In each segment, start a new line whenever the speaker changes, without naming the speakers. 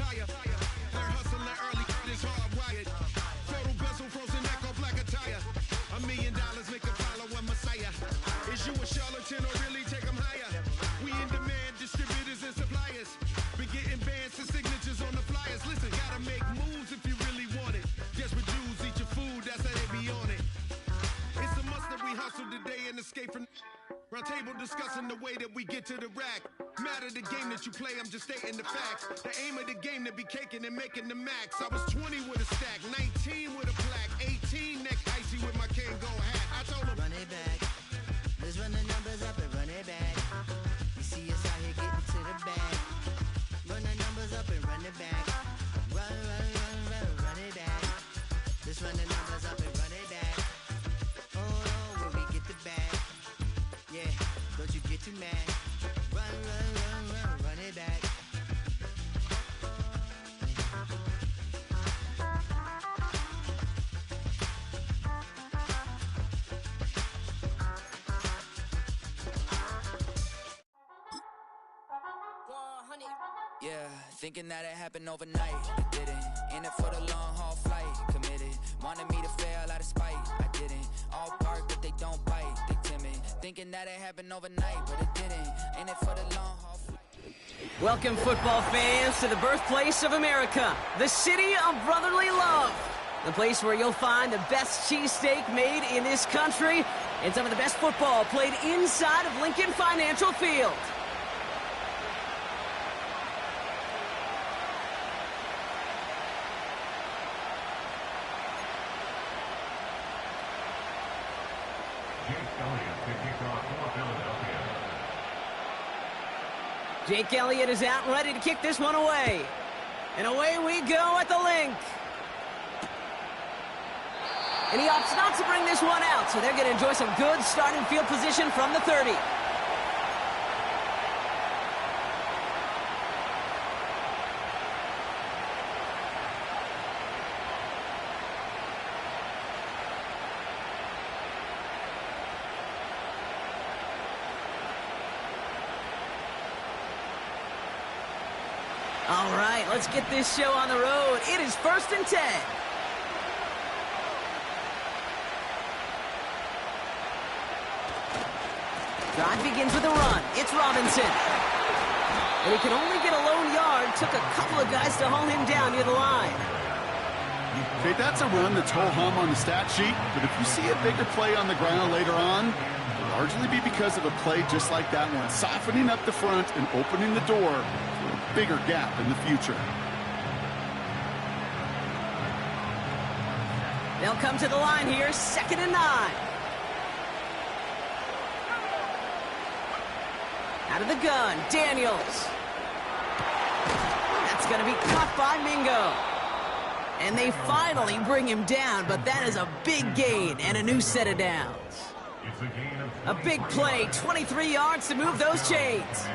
fire. They're hustling early, it's hardwired. Photo bezel, frozen neck off like a tire. $1 million make a follow a messiah. Is you a charlatan or really take them higher? We in demand, distributors and suppliers. Been getting bands and signatures on the flyers. Listen, gotta make moves if you really want it. Desperate Jews eat your food, that's how they be on it. It's a must that we hustle today and escape from round table discussing the way that we get to the rack. Matter the game that you play, I'm just stating the facts. The aim of the game to be caking and making the max. I was 20 with a stack, 19 with a plaque, 18 neck icy with my Kango hat. I told him,
run it back. Let's run the numbers up and run it back. You see us out here getting to the bag. Run the numbers up and run it back. Run, run, run, run, run it back. Let's run the numbers up and run it back. Oh, when we get the bag. Yeah, don't you get too mad. Run, run, run, run, run it back.
Yeah, thinking that it happened overnight. It didn't. In it for the long haul flight. Committed. Wanted me to fail out of spite. I didn't. All bark, but they don't bite. They timid. Thinking that it happened overnight, but it didn't. In it for the long haul flight.
Welcome, football fans, to the birthplace of America, the city of brotherly love. The place where you'll find the best cheesesteak made in this country and some of the best football played inside of Lincoln Financial Field. Jake Elliott is out and ready to kick this one away. And away we go at the link. And he opts not to bring this one out, so they're going to enjoy some good starting field position from the 30. All right, let's get this show on the road. It is 1st and 10. Drive begins with a run. It's Robinson. And he can only get a lone yard. Took a couple of guys to haul him down near the line.
Okay, that's a run that's ho-hum on the stat sheet, but if you see a bigger play on the ground later on, it'll largely be because of a play just like that one, softening up the front and opening the door for a bigger gap in the future.
They'll come to the line here, 2nd and 9. Out of the gun, Daniels. That's going to be caught by Mingo. And they finally bring him down, but that is a big gain and a new set of downs. A big play, 23 yards to move those chains.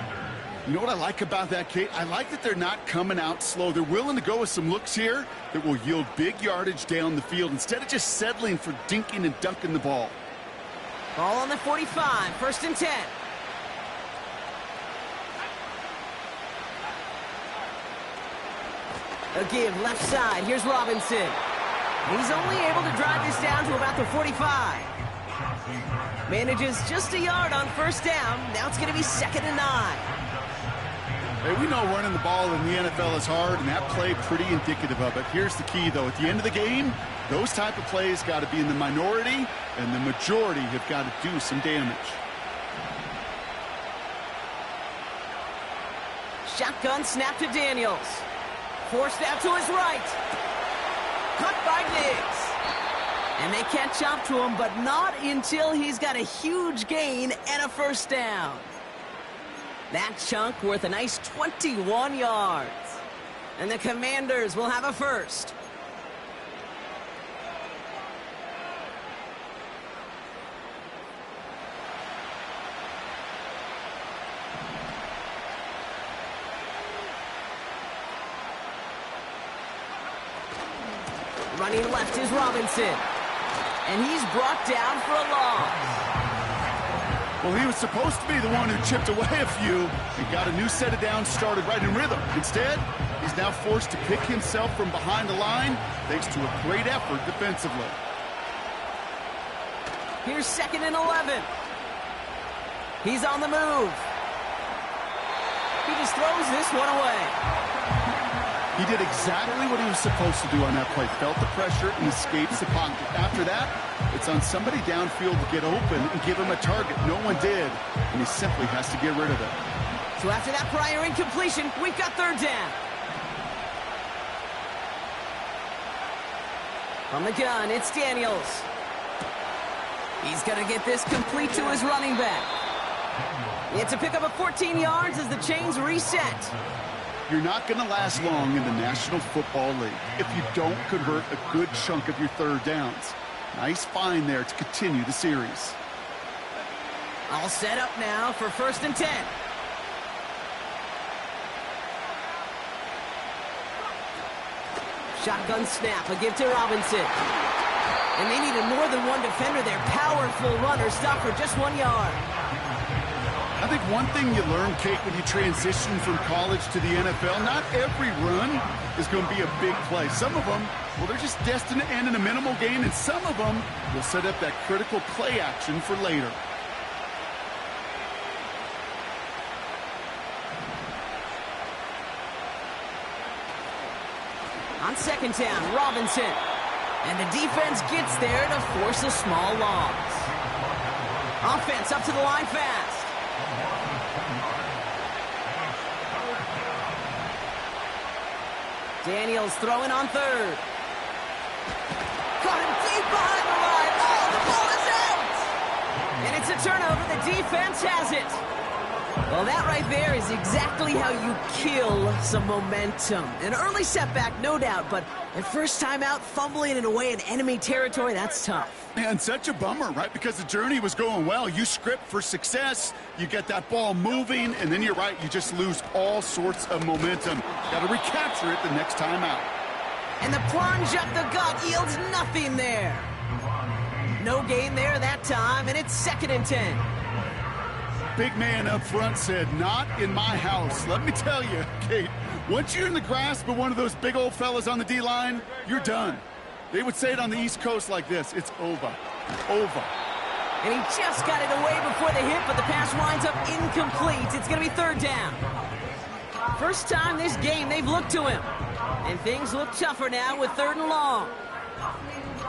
You know what I like about that, Kate? I like that they're not coming out slow. They're willing to go with some looks here that will yield big yardage down the field instead of just settling for dinking and dunking the ball.
Ball on the 45, 1st and 10. A give left side. Here's Robinson. He's only able to drive this down to about the 45. Manages just a yard on 1st down. Now it's going to be 2nd and 9.
Hey, we know running the ball in the NFL is hard, and that play pretty indicative of it. Here's the key, though. At the end of the game, those type of plays got to be in the minority, and the majority have got to do some damage.
Shotgun snap to Daniels. Forced out to his right. Cut by Diggs. And they catch up to him, but not until he's got a huge gain and a 1st down. That chunk worth a nice 21 yards. And the Commanders will have a 1st. Running left is Robinson. And he's brought down for a loss.
Well, he was supposed to be the one who chipped away a few and got a new set of downs started right in rhythm. Instead, He's now forced to pick himself from behind the line thanks to a great effort defensively.
Here's 2nd and 11. He's on the move. He just throws this one away.
He did exactly what he was supposed to do on that play. Felt the pressure and escapes the pocket. After that, it's on somebody downfield to get open and give him a target. No one did, and he simply has to get rid of it.
So after that prior incompletion, we've got 3rd down. From the gun, it's Daniels. He's going to get this complete to his running back. It's a pickup of 14 yards as the chains reset.
You're not going to last long in the National Football League if you don't convert a good chunk of your 3rd downs. Nice find there to continue the series.
All set up now for 1st and 10. Shotgun snap, a give to Robinson. And they needed more than one defender there. Powerful runner, stop for just 1 yard.
I think one thing you learn, Kate, when you transition from college to the NFL, not every run is going to be a big play. Some of them, well, they're just destined to end in a minimal gain, and some of them will set up that critical play action for later.
On 2nd down, Robinson. And the defense gets there to force a small loss. Offense up to the line fast. Daniels throwing on 3rd. Caught him deep behind the line. Oh, the ball is out! And it's a turnover. The defense has it. Well, that right there is exactly how you kill some momentum. An early setback, no doubt, but at first time out, fumbling it away in enemy territory, that's tough.
And such a bummer, right? Because the journey was going well. You script for success, you get that ball moving, and then you're right, you just lose all sorts of momentum. Got to recapture it the next time out.
And the plunge up the gut yields nothing there. No gain there that time, and it's 2nd and 10.
Big man up front said, not in my house. Let me tell you, Kate, once you're in the grasp of one of those big old fellas on the D-line, you're done. They would say it on the East Coast like this, it's over. Over.
And he just got it away before the hit, but the pass winds up incomplete. It's going to be 3rd down. First time this game they've looked to him. And things look tougher now with 3rd and long.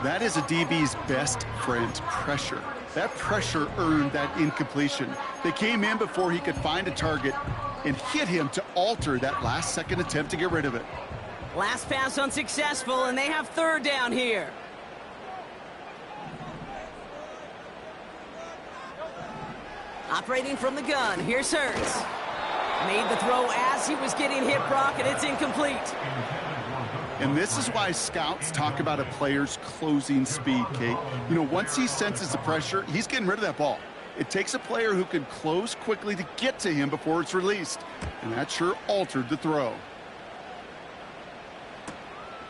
That is a DB's best friend, pressure. That pressure earned that incompletion. They came in before he could find a target and hit him to alter that last-second attempt to get rid of it.
Last pass unsuccessful, and they have 3rd down here. Operating from the gun, here's Hurts. Made the throw as he was getting hit, Brock, and it's incomplete.
And this is why scouts talk about a player's closing speed, Kate. You know, once he senses the pressure, he's getting rid of that ball. It takes a player who can close quickly to get to him before it's released. And that sure altered the throw.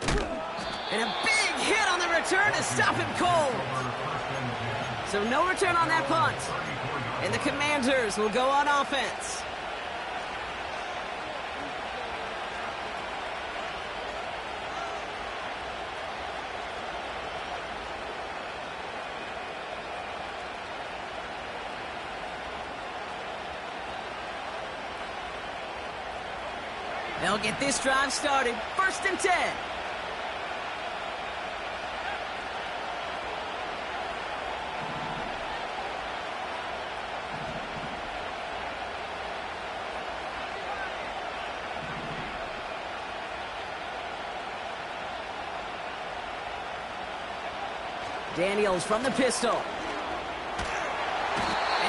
And a big hit on the return to stop him cold. So no return on that punt. And the Commanders will go on offense. They'll get this drive started. 1st and 10. Daniels from the pistol. And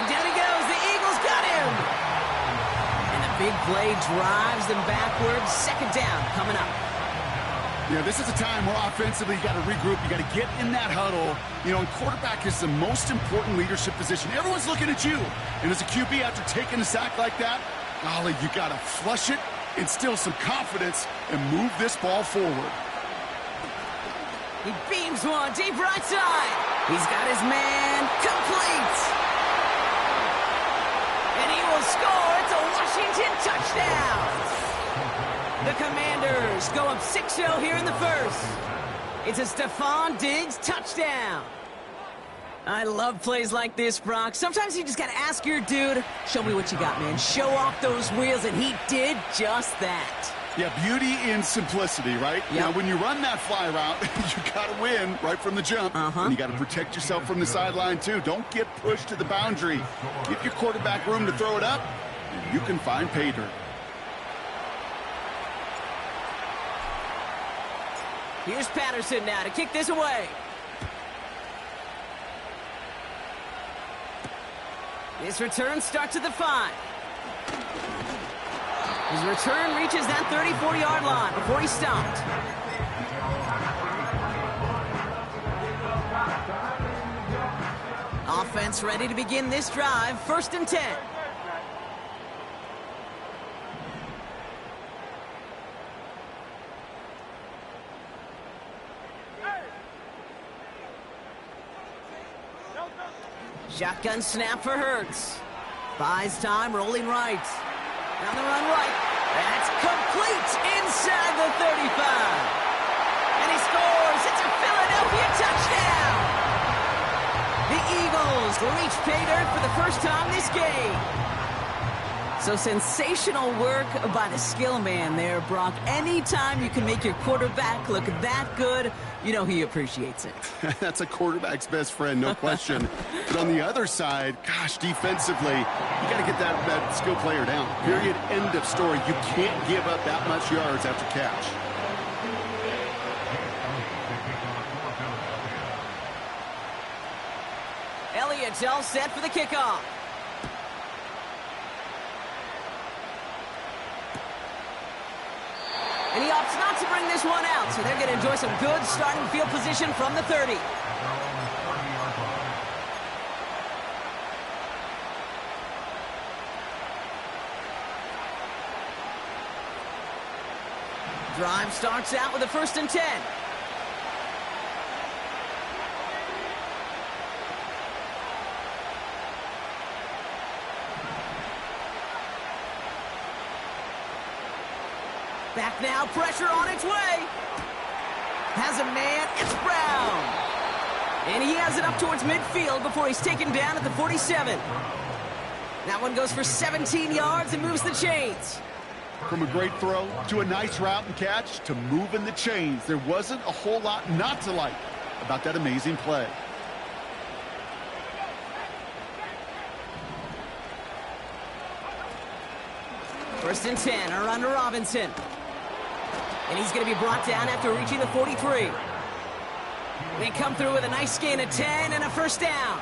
down he goes. The Eagles got him. And the big play drives them backwards. 2nd down coming up.
Yeah, this is a time where offensively you got to regroup. You got to get in that huddle. You know, and quarterback is the most important leadership position. Everyone's looking at you. And as a QB, after taking a sack like that, golly, you got to flush it, instill some confidence, and move this ball forward.
He beams one deep right side. He's got his man complete. And he will score. It's a Washington touchdown. The Commanders Steelers go up 6-0 here in the first. It's a Stephon Diggs touchdown. I love plays like this, Brock. Sometimes you just got to ask your dude, show me what you got, man. Show off those wheels, and he did just that.
Yeah, beauty in simplicity, right?
Yep.
Now, when you run that fly route, you got to win right from the jump. And you got to protect yourself from the sideline, too. Don't get pushed to the boundary. Give your quarterback room to throw it up, and you can find pay dirt.
Here's Patterson now to kick this away. His return starts at the 5. His return reaches that 34-yard line before he stopped. Offense ready to begin this drive. 1st and 10. Shotgun snap for Hurts. Buys time, rolling right. On the run right. That's complete inside the 35. And he scores. It's a Philadelphia touchdown. The Eagles reach pay dirt for the first time this game. So sensational work by the skill man there, Brock. Anytime you can make your quarterback look that good, you know he appreciates it.
That's a quarterback's best friend, no question. But on the other side, gosh, defensively, you got to get that skill player down. Period. End of story. You can't give up that much yards after catch.
Elliott's all set for the kickoff. And he opts not to bring this one out, so they're going to enjoy some good starting field position from the 30. Drive starts out with a 1st and 10. Back now, pressure on its way. Has a man, it's Brown. And he has it up towards midfield before he's taken down at the 47. That one goes for 17 yards and moves the chains.
From a great throw to a nice route and catch to moving the chains, there wasn't a whole lot not to like about that amazing play.
First and 10, a run to Robinson. And he's going to be brought down after reaching the 43. They come through with a nice gain of 10 and a 1st down.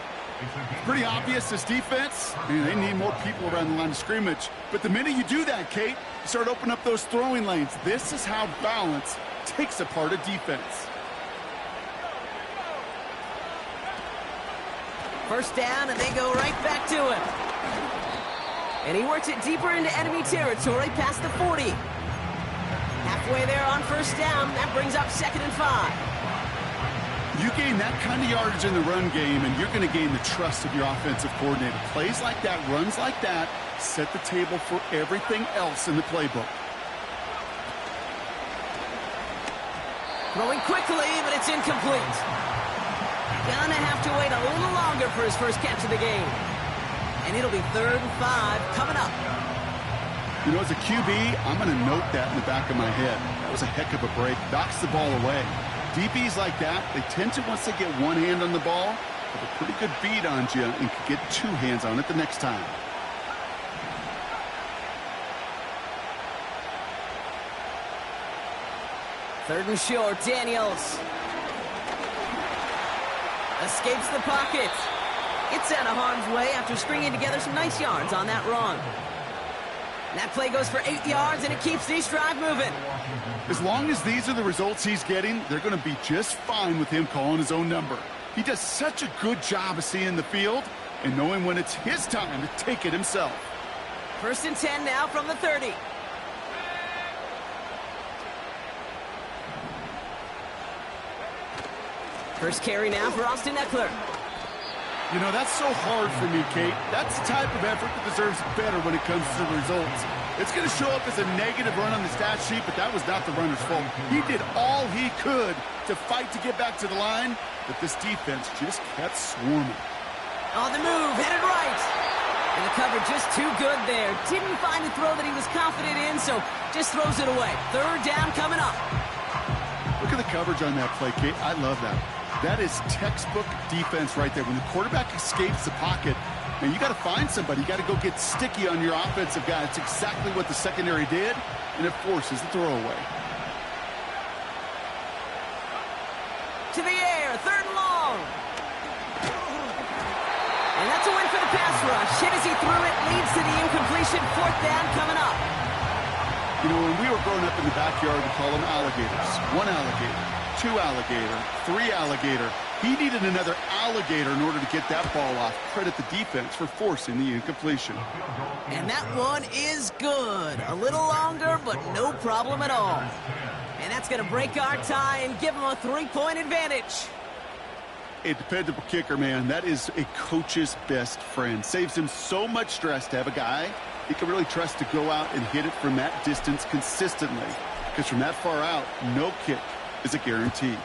Pretty obvious, this defense, they need more people around the line of scrimmage. But the minute you do that, Kate, you start opening up those throwing lanes. This is how balance takes apart a defense.
1st down, and they go right back to him. And he works it deeper into enemy territory past the 40. Halfway there on 1st down, that brings up 2nd and 5.
You gain that kind of yardage in the run game, and you're going to gain the trust of your offensive coordinator. Plays like that, runs like that, set the table for everything else in the playbook.
Throwing quickly, but it's incomplete. Gonna have to wait a little longer for his first catch of the game. And it'll be 3rd and 5 coming up.
You know, as a QB, I'm going to note that in the back of my head. That was a heck of a break. Knocks the ball away. DBs like that, they tend to, once they get one hand on the ball, have a pretty good beat on you and can get 2 hands on it the next time.
Third and short, Daniels. Escapes the pocket. Gets out of harm's way after stringing together some nice yards on that run. That play goes for 8 yards, and it keeps this drive moving.
As long as these are the results he's getting, they're going to be just fine with him calling his own number. He does such a good job of seeing the field and knowing when it's his time to take it himself.
1st and 10 now from the 30. First carry now for Austin Eckler.
You know, that's so hard for me, Kate. That's the type of effort that deserves better when it comes to the results. It's going to show up as a negative run on the stat sheet, but that was not the runner's fault. He did all he could to fight to get back to the line, but this defense just kept swarming.
On the move, headed right. And the cover just too good there. Didn't find a throw that he was confident in, so just throws it away. Third down coming up.
Look at the coverage on that play, Kate. I love that. That is textbook defense right there. When the quarterback escapes the pocket, man, you got to find somebody. You got to go get sticky on your offensive guy. It's exactly what the secondary did, and it forces the throwaway.
To the air, third and long. And that's a win for the pass rush. Hit as he threw it, leads to the incompletion. Fourth down coming up.
You know, when we were growing up in the backyard, we call them alligators. One alligator, two alligator, three alligator. He needed another alligator in order to get that ball off. Credit the defense for forcing the incompletion.
And that one is good. A little longer, but no problem at all. And that's going to break our tie and give him a 3-point advantage.
A dependable kicker, man. That is a coach's best friend. Saves him so much stress to have a guy he can really trust to go out and hit it from that distance consistently. Because from that far out, no kick is a guarantee.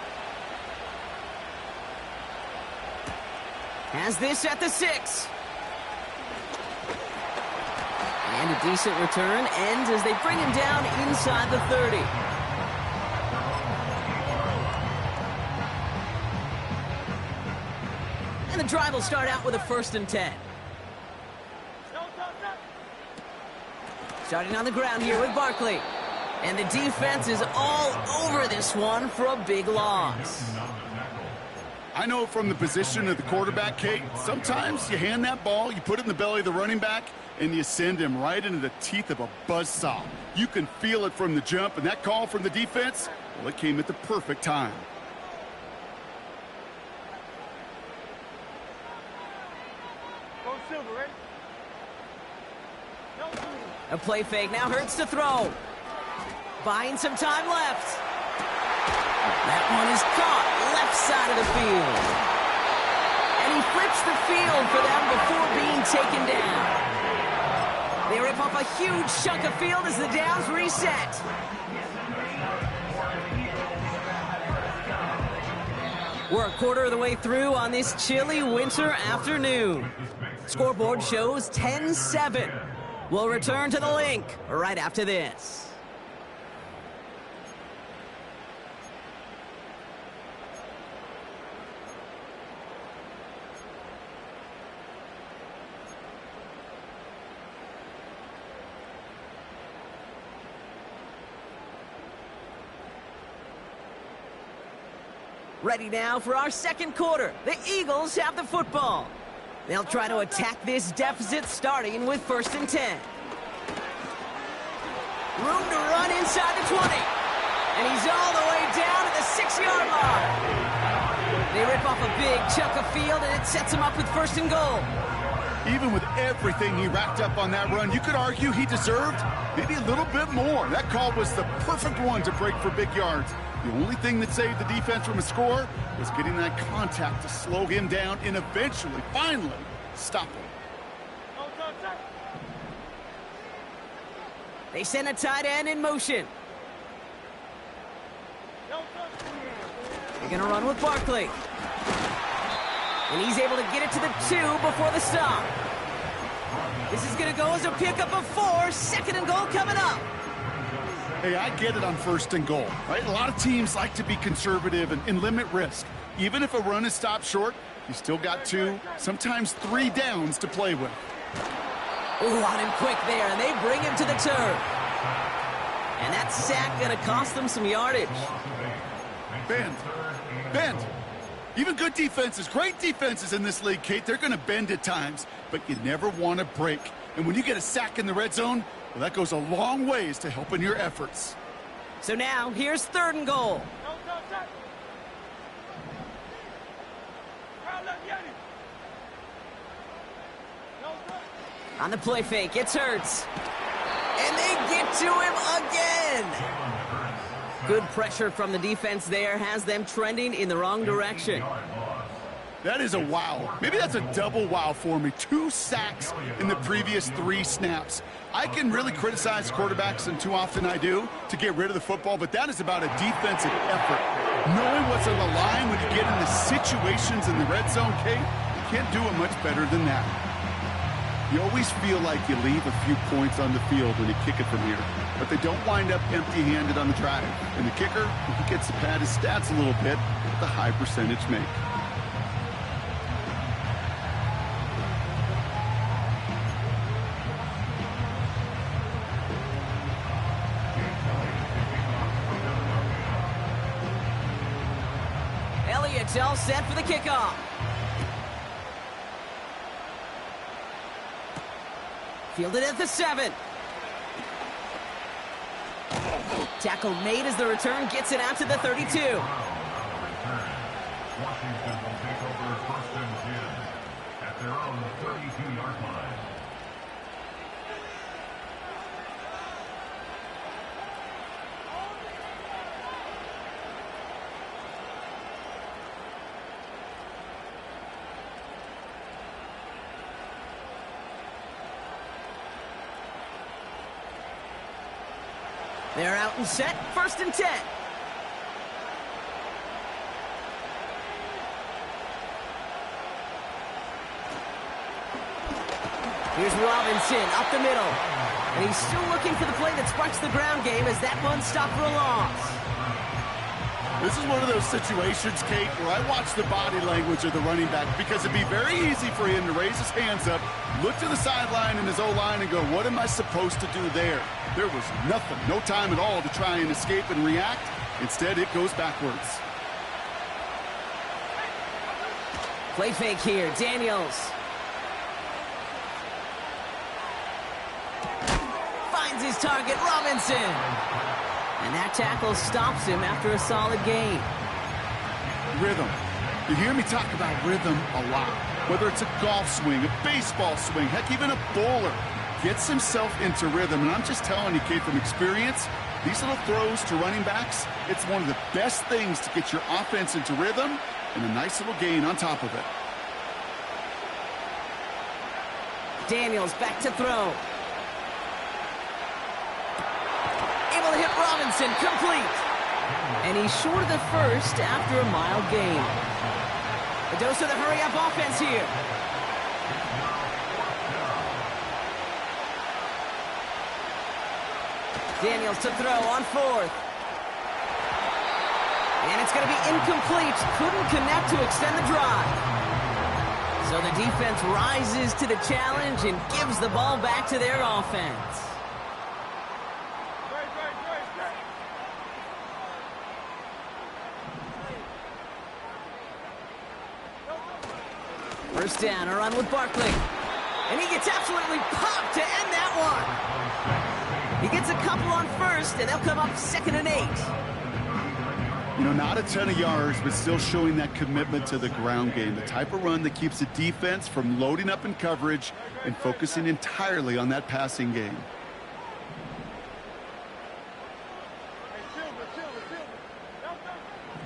Has this at the 6. And a decent return ends as they bring him down inside the 30. And the drive will start out with a 1st and 10. Starting on the ground here with Barkley. And the defense is all over this one for a big loss.
I know from the position of the quarterback, Kate, sometimes you hand that ball, you put it in the belly of the running back, and you send him right into the teeth of a buzzsaw. You can feel it from the jump, and that call from the defense, well, it came at the perfect time.
A play fake, now Hurts to throw. Buying some time left. That one is caught, left side of the field. And he flips the field for them before being taken down. They rip off a huge chunk of field as the downs reset. We're a quarter of the way through on this chilly winter afternoon. Scoreboard shows 10-7. We'll return to the link right after this. Ready now for our second quarter. The Eagles have the football. They'll try to attack this deficit starting with 1st and 10. Room to run inside the 20. And he's all the way down at the 6-yard line. They rip off a big chunk of field and it sets him up with 1st and goal.
Even with everything he racked up on that run, you could argue he deserved maybe a little bit more. That call was the perfect one to break for big yards. The only thing that saved the defense from a score was getting that contact to slow him down and eventually, finally, stop him.
They send a tight end in motion. They're going to run with Barkley. And he's able to get it to the 2 before the stop. This is going to go as a pickup of 4. 2nd and goal coming up.
Hey, I get it on 1st and goal, right? A lot of teams like to be conservative and limit risk. Even if a run is stopped short, you still got 2, sometimes 3 downs to play with.
Ooh, on him quick there, and they bring him to the turf. And that sack going to cost them some yardage.
Bend. Even good defenses, great defenses in this league, Kate, they're going to bend at times, but you never want to break. And when you get a sack in the red zone, well, that goes a long ways to helping your efforts.
So now, here's 3rd and goal. On the play fake, it's Hurts. And they get to him again. Good pressure from the defense there has them trending in the wrong direction.
That is a wow. Maybe that's a double wow for me. 2 sacks in the previous 3 snaps. I can really criticize quarterbacks, and too often I do, to get rid of the football, but that is about a defensive effort. Knowing what's on the line when you get into situations in the red zone, Kate, you can't do it much better than that. You always feel like you leave a few points on the field when you kick it from here, but they don't wind up empty-handed on the drive. And the kicker, he gets to pad his stats a little bit with a high percentage make.
It's all set for the kickoff. Fielded at the 7. Tackle made as the return gets it out to the 32.
Washington will take over 1st and 10 at their own 32-yard line.
They're out and set, 1st and 10. Here's Robinson up the middle. And he's still looking for the play that sparks the ground game as that one stopped for a loss.
This is one of those situations, Kate, where I watch the body language of the running back because it'd be very easy for him to raise his hands up, look to the sideline in his O-line and go, what am I supposed to do there? There was nothing, no time at all to try and escape and react. Instead, it goes backwards.
Play fake here, Daniels. Finds his target, Robinson. And that tackle stops him after a solid gain.
Rhythm. You hear me talk about rhythm a lot. Whether it's a golf swing, a baseball swing, heck, even a bowler gets himself into rhythm. And I'm just telling you, Kate, from experience, these little throws to running backs, it's one of the best things to get your offense into rhythm and a nice little gain on top of it.
Daniels back to throw. Able to hit Robinson, complete. And he's short of the first after a mild gain. A dose of the hurry-up offense here. Daniels to throw on 4th. And it's going to be incomplete. Couldn't connect to extend the drive. So the defense rises to the challenge and gives the ball back to their offense. First down, a run with Barkley. And he gets absolutely popped to end that one. He gets a couple on 1st, and they'll come up 2nd and 8.
You know, not a ton of yards, but still showing that commitment to the ground game. The type of run that keeps the defense from loading up in coverage and focusing entirely on that passing game.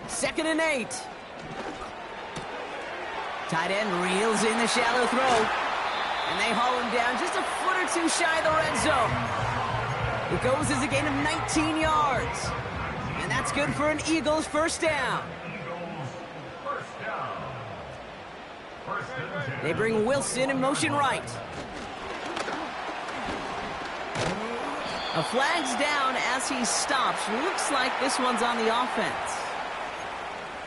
Second and 8. Tight end reels in the shallow throw. And they haul him down just a foot or two shy of the red zone. It goes as a gain of 19 yards. And that's good for an Eagles first down. They bring Wilson in motion right. A flag's down as he stops. Looks like this one's on the offense.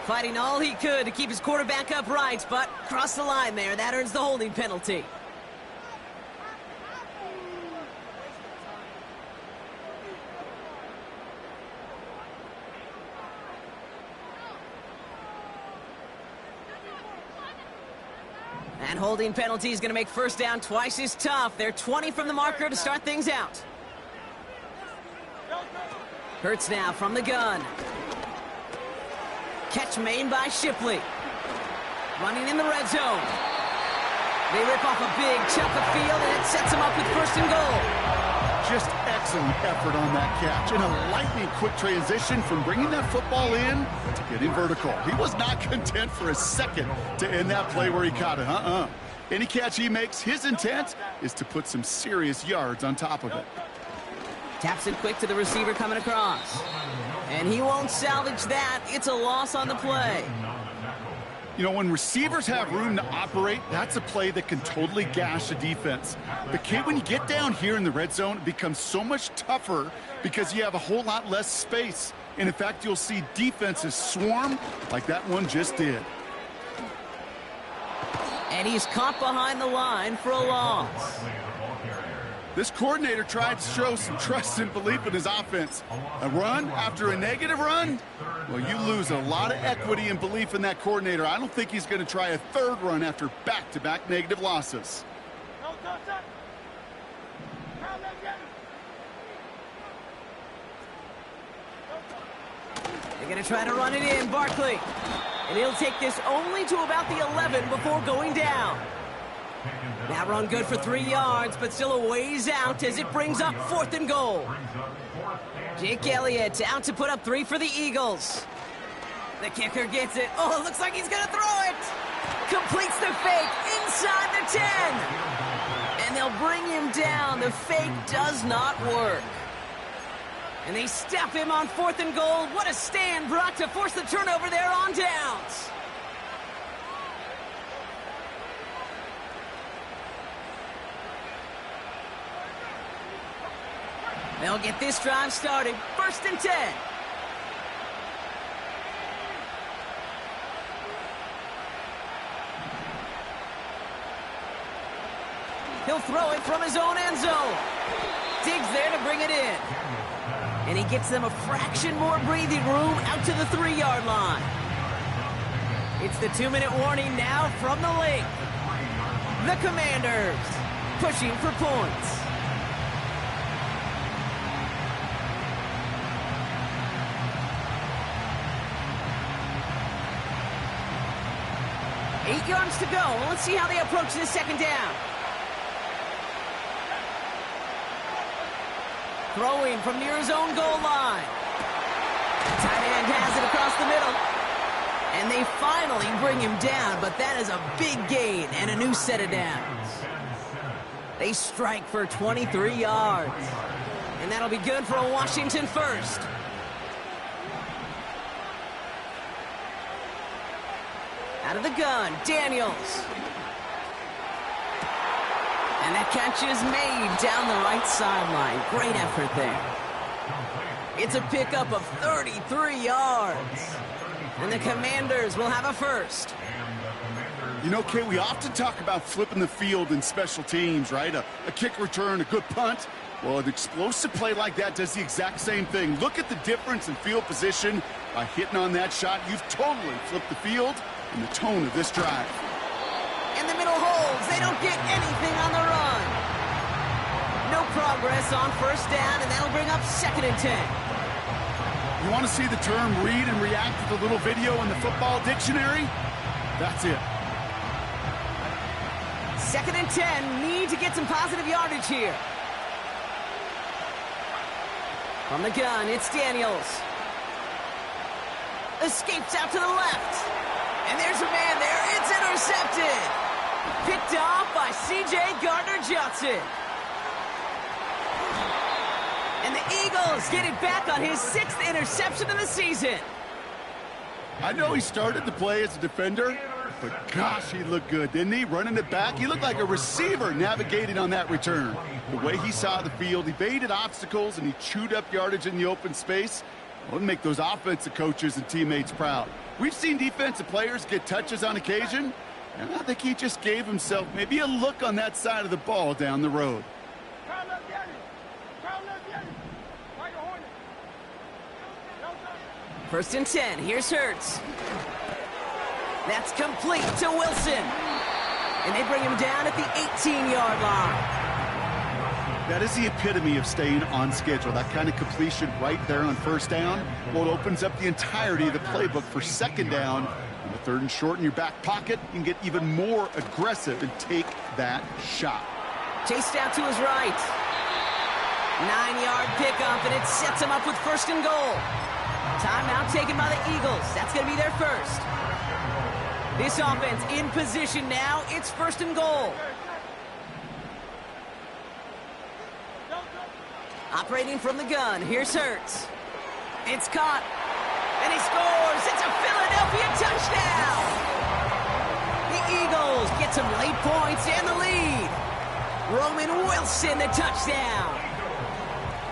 Fighting all he could to keep his quarterback upright, but crossed the line there. That earns the holding penalty. And holding penalty is going to make first down twice as tough. They're 20 from the marker to start things out. Hurts now from the gun. Catch made by Shipley. Running in the red zone. They rip off a big chunk of field, and it sets them up with 1st and goal.
Just excellent effort on that catch. And a lightning quick transition from bringing that football in to getting vertical. He was not content for a second to end that play where he caught it. Any catch he makes, his intent is to put some serious yards on top of it.
Taps it quick to the receiver coming across. And he won't salvage that. It's a loss on the play.
You know, when receivers have room to operate, that's a play that can totally gash a defense. But, Kate, when you get down here in the red zone, it becomes so much tougher because you have a whole lot less space. And, in fact, you'll see defenses swarm like that one just did.
And he's caught behind the line for a loss.
This coordinator tried to show some trust and belief in his offense. A run after a negative run? Well, you lose a lot of equity and belief in that coordinator. I don't think he's going to try a third run after back-to-back negative losses.
They're going to try to run it in, Barkley. And he'll take this only to about the 11 before going down. That run good for 3 yards, but still a ways out as it brings up 4th and goal. Jake Elliott out to put up 3 for the Eagles. The kicker gets it. Oh, it looks like he's going to throw it. Completes the fake inside the 10. And they'll bring him down. The fake does not work. And they step him on 4th and goal. What a stand brought to force the turnover there on downs. They'll get this drive started. 1st and 10. He'll throw it from his own end zone. Diggs there to bring it in. And he gets them a fraction more breathing room out to the 3-yard line. It's the 2-minute warning now from the lake. The Commanders pushing for points. Eight yards to go. Let's see how they approach this 2nd down. Throwing from near his own goal line. Tight end has it across the middle. And they finally bring him down, but that is a big gain and a new set of downs. They strike for 23 yards. And that'll be good for a Washington first. Out of the gun, Daniels. And that catch is made down the right sideline. Great effort there. It's a pickup of 33 yards. And the Commanders will have a first.
You know, Kay, we often talk about flipping the field in special teams, right? A kick return, a good punt. Well, an explosive play like that does the exact same thing. Look at the difference in field position. By hitting on that shot, you've totally flipped the field and the tone of this drive.
In the middle holds. They don't get anything on the run. No progress on 1st down, and that'll bring up 2nd and 10.
You want to see the term read and react to the little video in the football dictionary? That's it.
2nd and 10. Need to get some positive yardage here. From the gun, it's Daniels. Escapes out to the left. And there's a man there. It's intercepted. Picked off by C.J. Gardner-Johnson. And the Eagles get it back on his 6th interception of the season.
I know he started the play as a defender, but gosh, he looked good, didn't he? Running it back, he looked like a receiver navigating on that return. The way he saw the field, evaded obstacles, and he chewed up yardage in the open space. Well, it'll make those offensive coaches and teammates proud. We've seen defensive players get touches on occasion, and I think he just gave himself maybe a look on that side of the ball down the road.
1st and 10. Here's Hurts. That's complete to Wilson. And they bring him down at the 18-yard line.
That is the epitome of staying on schedule. That kind of completion right there on 1st down. Well, it opens up the entirety of the playbook for 2nd down. On the 3rd and short in your back pocket, you can get even more aggressive and take that shot.
Chased out to his right. 9-yard pickup, and it sets them up with 1st and goal. Timeout taken by the Eagles. That's going to be their first. This offense in position now. It's 1st and goal. Operating from the gun. Here's Hurts. It's caught. And he scores. It's a Philadelphia touchdown. The Eagles get some late points and the lead. Roman Wilson, the touchdown.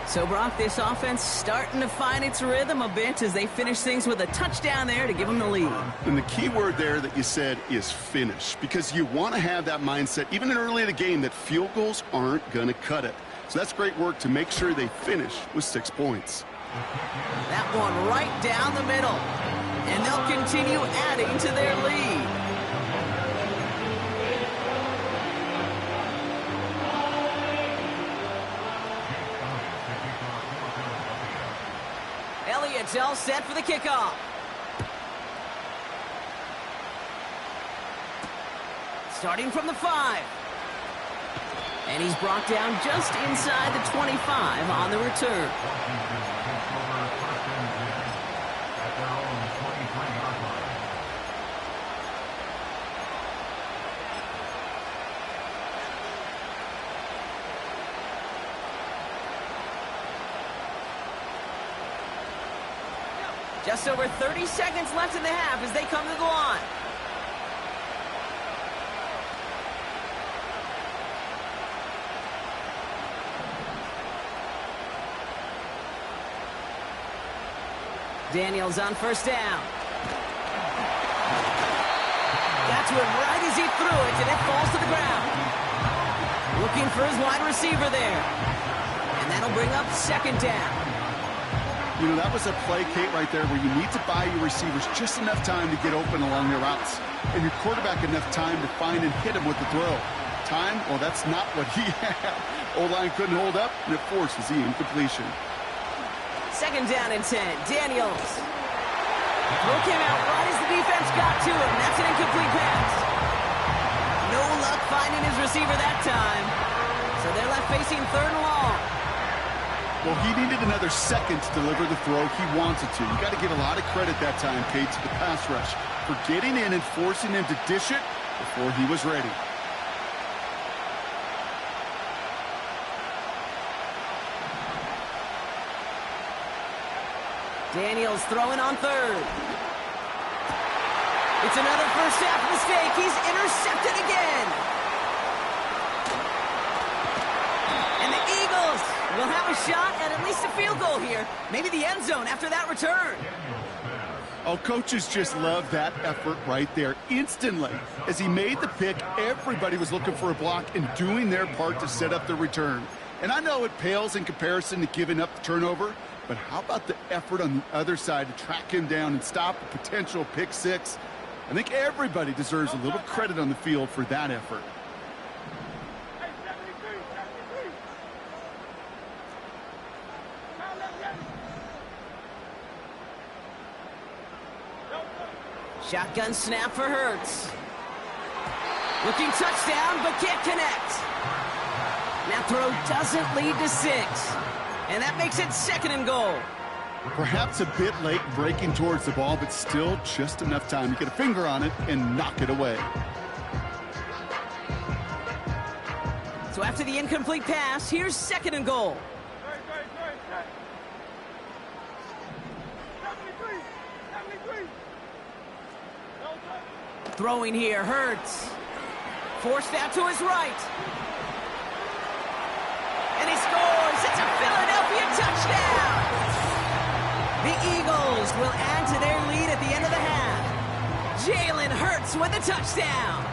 So, Brock, this offense starting to find its rhythm a bit as they finish things with a touchdown there to give them the lead.
And the key word there that you said is finish, because you want to have that mindset, even in early in the game, that field goals aren't going to cut it. So that's great work to make sure they finish with 6 points.
That one right down the middle. And they'll continue adding to their lead. Elliott's all set for the kickoff. Starting from the 5. And he's brought down just inside the 25 on the return. Just over 30 seconds left in the half as they come to the line. Daniels on 1st down. Got to him right as he threw it, and it falls to the ground. Looking for his wide receiver there. And that'll bring up 2nd down.
You know, that was a play, Kate, right there where you need to buy your receivers just enough time to get open along their routes. And your quarterback enough time to find and hit him with the throw. Time? Well, that's not what he had. O-line couldn't hold up, and it forces the incompletion.
2nd down and 10. Daniels. Throw came out right as the defense got to him. That's an incomplete pass. No luck finding his receiver that time. So they're left facing 3rd and long.
Well, he needed another second to deliver the throw he wanted to. You got to give a lot of credit that time, Kate, to the pass rush for getting in and forcing him to dish it before he was ready.
Daniels throwing on 3rd. It's another first half mistake. He's intercepted again. And the Eagles will have a shot at least a field goal here. Maybe the end zone after that return.
Oh, coaches just love that effort right there. Instantly, as he made the pick, everybody was looking for a block and doing their part to set up the return. And I know it pales in comparison to giving up the turnover, but how about the effort on the other side to track him down and stop a potential pick 6? I think everybody deserves a little credit on the field for that effort.
Shotgun snap for Hurts. Looking touchdown, but can't connect. That throw doesn't lead to 6. And that makes it 2nd and goal.
Perhaps a bit late breaking towards the ball, but still just enough time to get a finger on it and knock it away.
So after the incomplete pass, here's 2nd and goal. Throwing here, Hurts. Forced out to his right. And he scores. It's a Philadelphia touchdown. The Eagles will add to their lead at the end of the half. Jalen Hurts with a touchdown.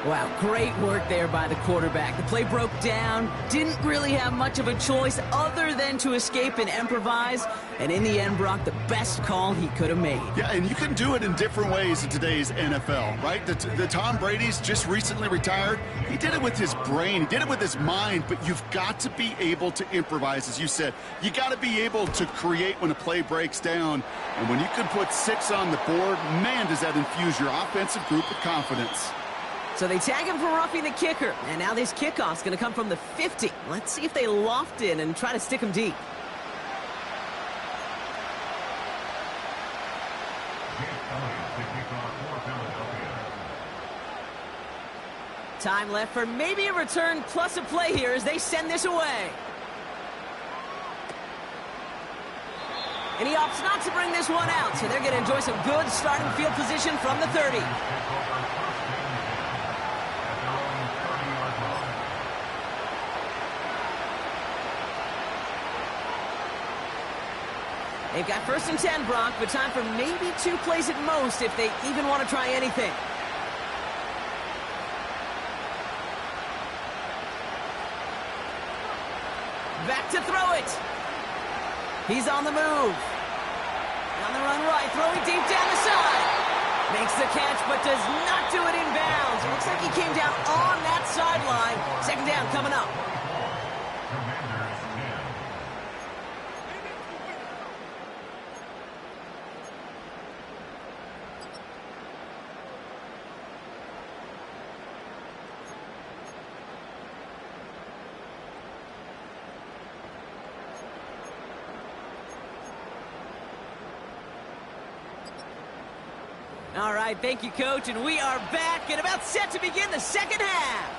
Wow, great work there by the quarterback. The play broke down, didn't really have much of a choice other than to escape and improvise. And in the end, Brock, the best call he could have made.
Yeah, and you can do it in different ways in today's NFL, right? The Tom Brady's just recently retired. He did it with his brain. He did it with his mind, but you've got to be able to improvise, as you said. You got to be able to create when a play breaks down. And when you can put 6 on the board, man, does that infuse your offensive group with confidence.
So they tag him for roughing the kicker. And now this kickoff's going to come from the 50. Let's see if they loft in and try to stick him deep. Time left for maybe a return plus a play here as they send this away. And he opts not to bring this one out, so they're going to enjoy some good starting field position from the 30. They've got 1st and 10, Brock, but time for maybe 2 plays at most if they even want to try anything. Back to throw it. He's on the move. On the run right, throwing deep down the side. Makes the catch, but does not do it in bounds. It looks like he came down on that sideline. 2nd down coming up. All right, thank you, Coach, and we are back and about set to begin the 2nd half.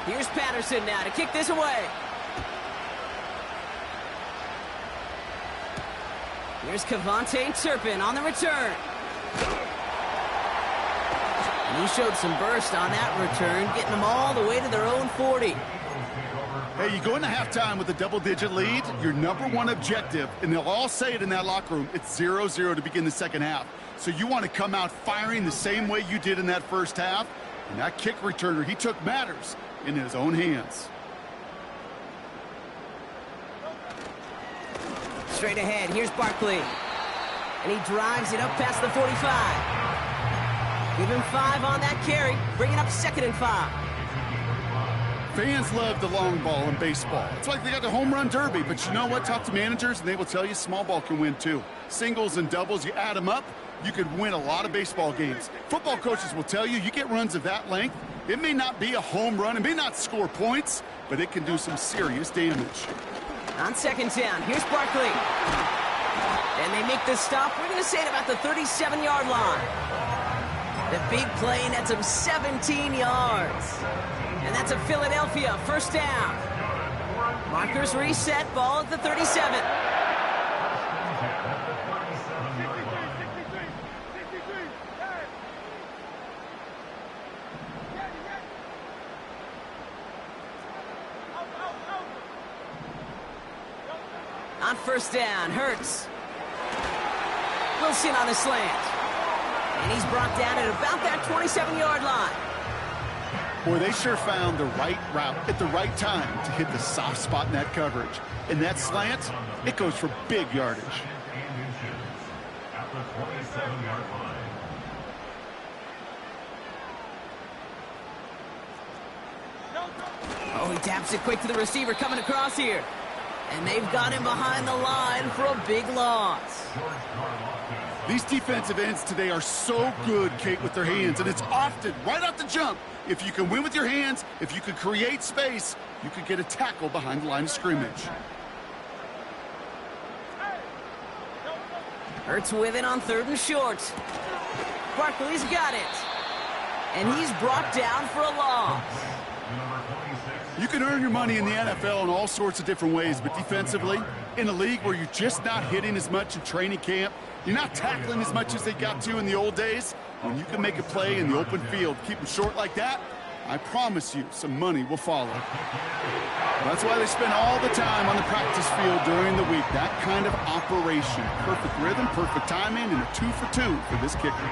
Here's Patterson now to kick this away. Here's Kevontae Turpin on the return. And he showed some burst on that return, getting them all the way to their own 40.
Hey, you go into halftime with a double-digit lead, your number one objective, and they'll all say it in that locker room, it's 0-0 to begin the 2nd half. So you want to come out firing the same way you did in that 1st half. And that kick returner, he took matters in his own hands.
Straight ahead, here's Barkley. And he drives it up past the 45. Give him 5 on that carry, bringing up 2nd and 5.
Fans love the long ball in baseball. It's like they got the home run derby, but you know what? Talk to managers, and they will tell you small ball can win too. Singles and doubles, you add them up, you could win a lot of baseball games. Football coaches will tell you, you get runs of that length, it may not be a home run, it may not score points, but it can do some serious damage.
On 2nd down, here's Barkley. And they make the stop, we're going to say it about the 37-yard line. The big play nets him 17 yards. And that's a Philadelphia 1st down. Markers reset, ball at the 37. On 1st down, Hurts. Wilson on the slant. And he's brought down at about that 27-yard line.
Boy, they sure found the right route at the right time to hit the soft spot in that coverage. And that slant, it goes for big yardage.
At the 27-yard line.
Oh, he taps it quick to the receiver coming across here. And they've got him behind the line for a big loss.
These defensive ends today are so good, Kate, with their hands, and it's often right off the jump. If you can win with your hands, if you can create space, you can get a tackle behind the line of scrimmage.
Hurts with it on 3rd and short. Barkley's got it. And he's brought down for a loss.
You can earn your money in the NFL in all sorts of different ways, but defensively, in a league where you're just not hitting as much in training camp, you're not tackling as much as they got to in the old days, when you can make a play in the open field, keep them short like that, I promise you some money will follow. That's why they spend all the time on the practice field during the week. That kind of operation. Perfect rhythm, perfect timing, and a 2-for-2 for this kicker.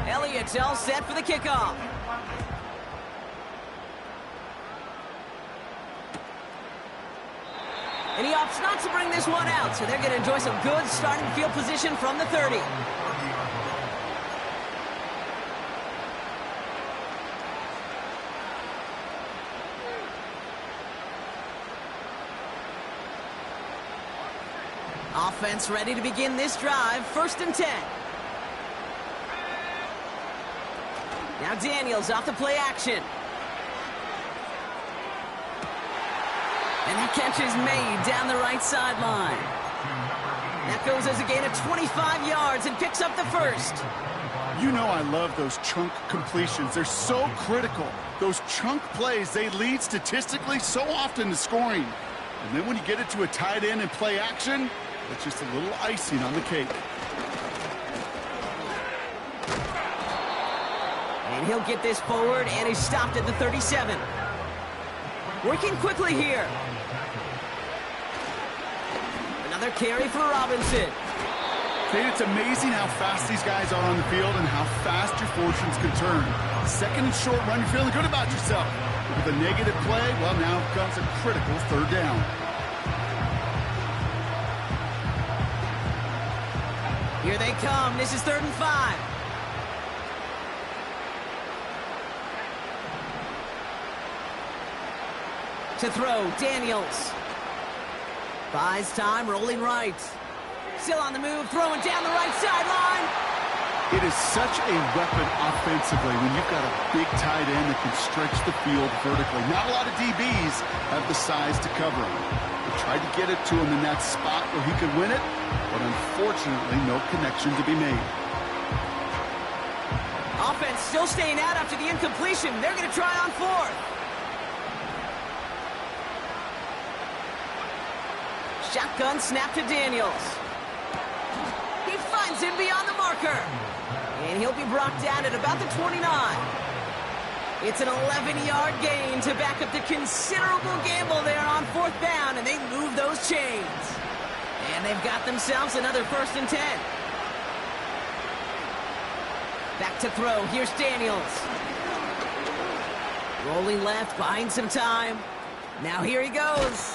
Elliott's all set for the kickoff. And he opts not to bring this one out, so they're going to enjoy some good starting field position from the 30. Offense ready to begin this drive. 1st and 10. Now Daniels off the play action. And that catch is made down the right sideline. That goes as a gain of 25 yards and picks up the first.
You know I love those chunk completions. They're so critical. Those chunk plays, they lead statistically so often to scoring. And then when you get it to a tight end and play action, it's just a little icing on the cake.
And he'll get this forward, and he's stopped at the 37. Working quickly here. Another carry for Robinson.
Kate, it's amazing how fast these guys are on the field and how fast your fortunes can turn. 2nd and short run, you're feeling good about yourself. But with a negative play, well, now comes a critical 3rd down.
Here they come. This is 3rd and 5. To throw, Daniels. Buys time, rolling right. Still on the move, throwing down the right sideline.
It is such a weapon offensively when you've got a big tight end that can stretch the field vertically. Not a lot of DBs have the size to cover him. They tried to get it to him in that spot where he could win it, but unfortunately no connection to be made.
Offense still staying out after the incompletion. They're going to try on 4th. Shotgun snap to Daniels. He finds him beyond the marker. And he'll be brought down at about the 29. It's an 11-yard gain to back up the considerable gamble there on 4th down, and they move those chains. And they've got themselves another 1st and 10. Back to throw. Here's Daniels. Rolling left, buying some time. Now here he goes.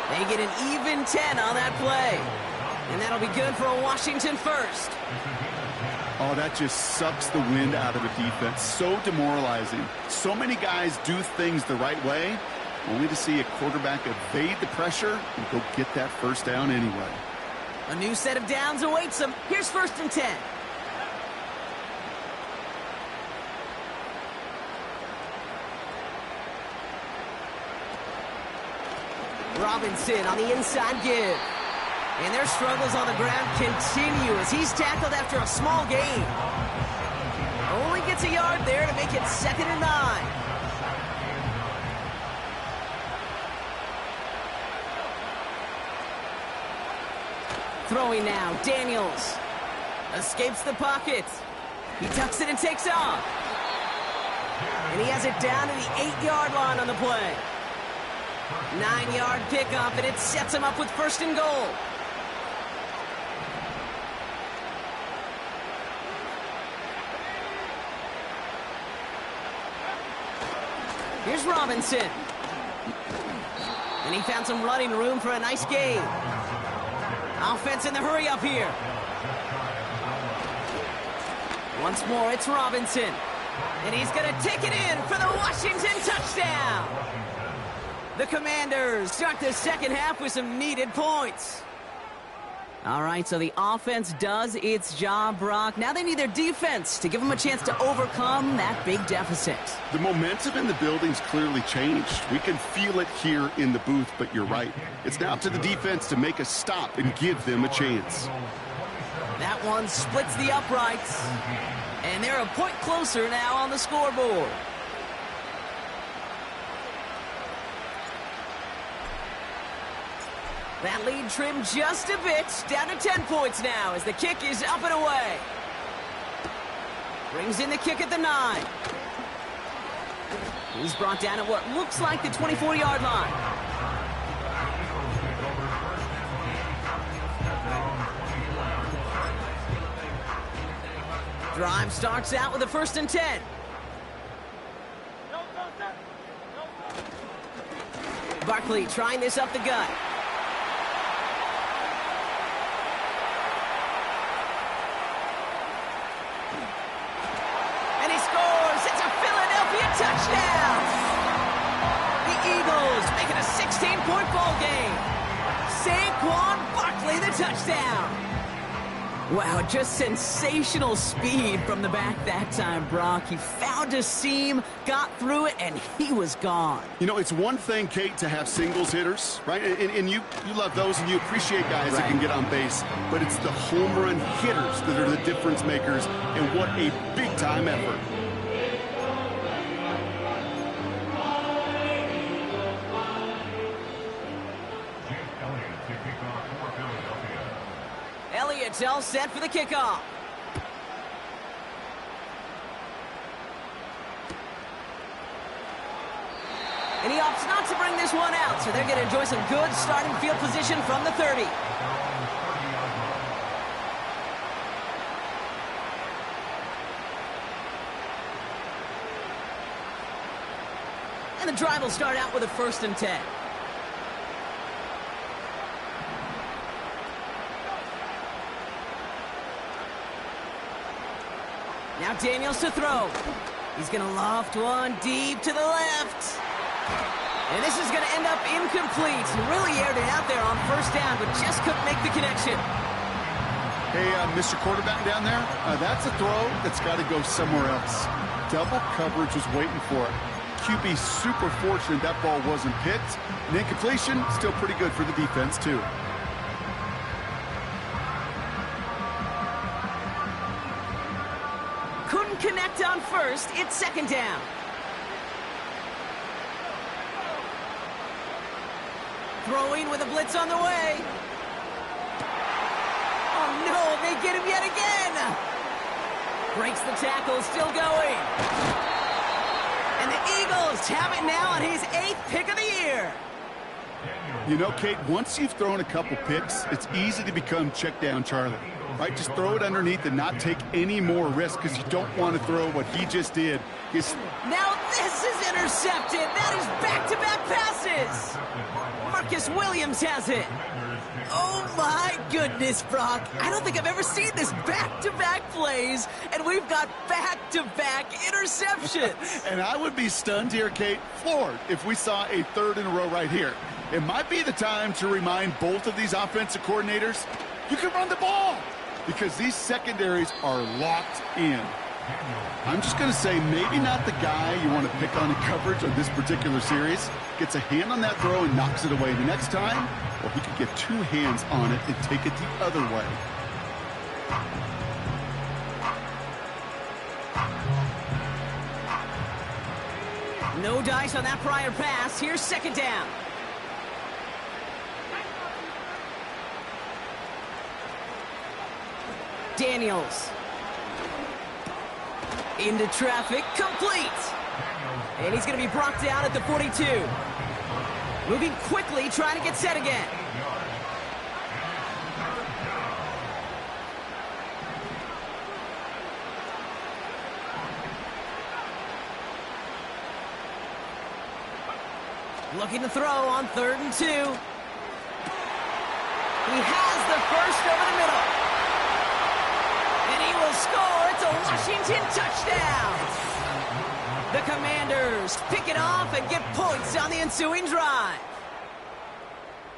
They get an even 10 on that play. And that'll be good for a Washington 1st.
Oh, that just sucks the wind out of a defense. So demoralizing. So many guys do things the right way, only to see a quarterback evade the pressure and go get that 1st down anyway.
A new set of downs awaits them. Here's 1st and 10. Robinson on the inside give. And their struggles on the ground continue as he's tackled after a small gain. Only gets a yard there to make it 2nd and 9. Throwing now, Daniels. Escapes the pocket. He tucks it and takes off. And he has it down to the 8-yard line on the play. 9-yard pickup, and it sets him up with 1st and goal. Here's Robinson. And he found some running room for a nice gain. Offense in the hurry up here. Once more, it's Robinson. And he's going to take it in for the Washington touchdown. The Commanders start the 2nd half with some needed points. All right, so the offense does its job, Brock. Now they need their defense to give them a chance to overcome that big deficit.
The momentum in the building's clearly changed. We can feel it here in the booth, but you're right. It's now up to the defense to make a stop and give them a chance.
That one splits the uprights. And they're a point closer now on the scoreboard. That lead trimmed just a bit, down to 10 points now as the kick is up and away. Brings in the kick at the 9. He's brought down at what looks like the 24-yard line. Drive starts out with a 1st and 10. Barkley trying this up the gut. Touchdown! The Eagles make it a 16-point ball game. Saquon Barkley, the touchdown. Wow, just sensational speed from the back that time, Brock. He found a seam, got through it, and he was gone.
You know, it's one thing, Kate, to have singles hitters, right? And you love those, and you appreciate guys that can get on base. But it's the home run hitters that are the difference makers, and what a big-time effort.
Elliott's all set for the kickoff. And he opts not to bring this one out, so they're going to enjoy some good starting field position from the 30. And the drive will start out with a 1st and 10. Now Daniels to throw. He's going to loft one deep to the left. And this is going to end up incomplete. He really aired it out there on 1st down, but just couldn't make the connection.
Hey, Mr. Quarterback down there, that's a throw that's got to go somewhere else. Double coverage was waiting for it. QB super fortunate that ball wasn't picked. And incompletion, still pretty good for the defense, too.
Couldn't connect on 1st. It's 2nd down. Throwing with a blitz on the way. Oh, no, they get him yet again. Breaks the tackle, still going. And the Eagles have it now on his 8th pick of the year.
You know, Kate, once you've thrown a couple picks, it's easy to become check down Charlie. Right, just throw it underneath and not take any more risk because you don't want to throw what he just did.
Now this is intercepted. That is back-to-back passes. Marcus Williams has it. Oh, my goodness, Brock. I don't think I've ever seen this back-to-back plays, and we've got back-to-back interceptions.
And I would be stunned here, Kate, floored, if we saw a 3rd in a row right here. It might be the time to remind both of these offensive coordinators, you can run the ball, because these secondaries are locked in. I'm just going to say maybe not the guy you want to pick on in coverage on this particular series. Gets a hand on that throw and knocks it away the next time, or he could get 2 hands on it and take it the other way.
No dice on that prior pass. Here's 2nd down. Daniels. Into traffic, complete. And he's going to be brought down at the 42. Moving quickly, trying to get set again. Looking to throw on 3rd and 2. He has the 1st over the middle. And he will score. It's a Washington touchdown. The Commanders pick it off and get points on the ensuing drive.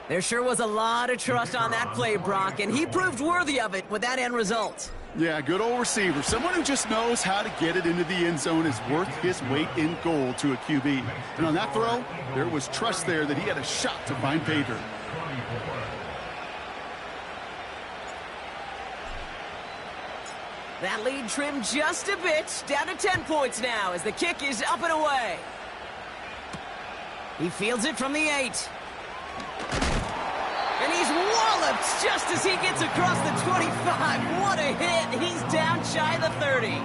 There sure was a lot of trust on that play, Brock, and he proved worthy of it with that end result.
Yeah, good old receiver. Someone who just knows how to get it into the end zone is worth his weight in gold to a QB. And on that throw, there was trust there that he had a shot to find pay dirt.
That lead trimmed just a bit, down to 10 points now as the kick is up and away. He fields it from the 8. And he's walloped just as he gets across the 25. What a hit. He's down shy of the 30.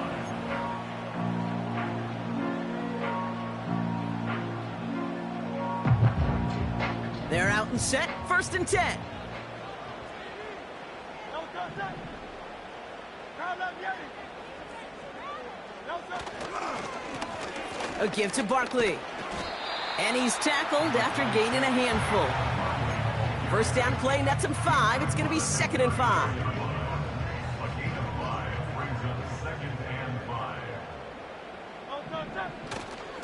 They're out and set, 1st and 10. A give to Barkley. And he's tackled after gaining a handful. 1st down play nets him 5. It's going to be 2nd and 5.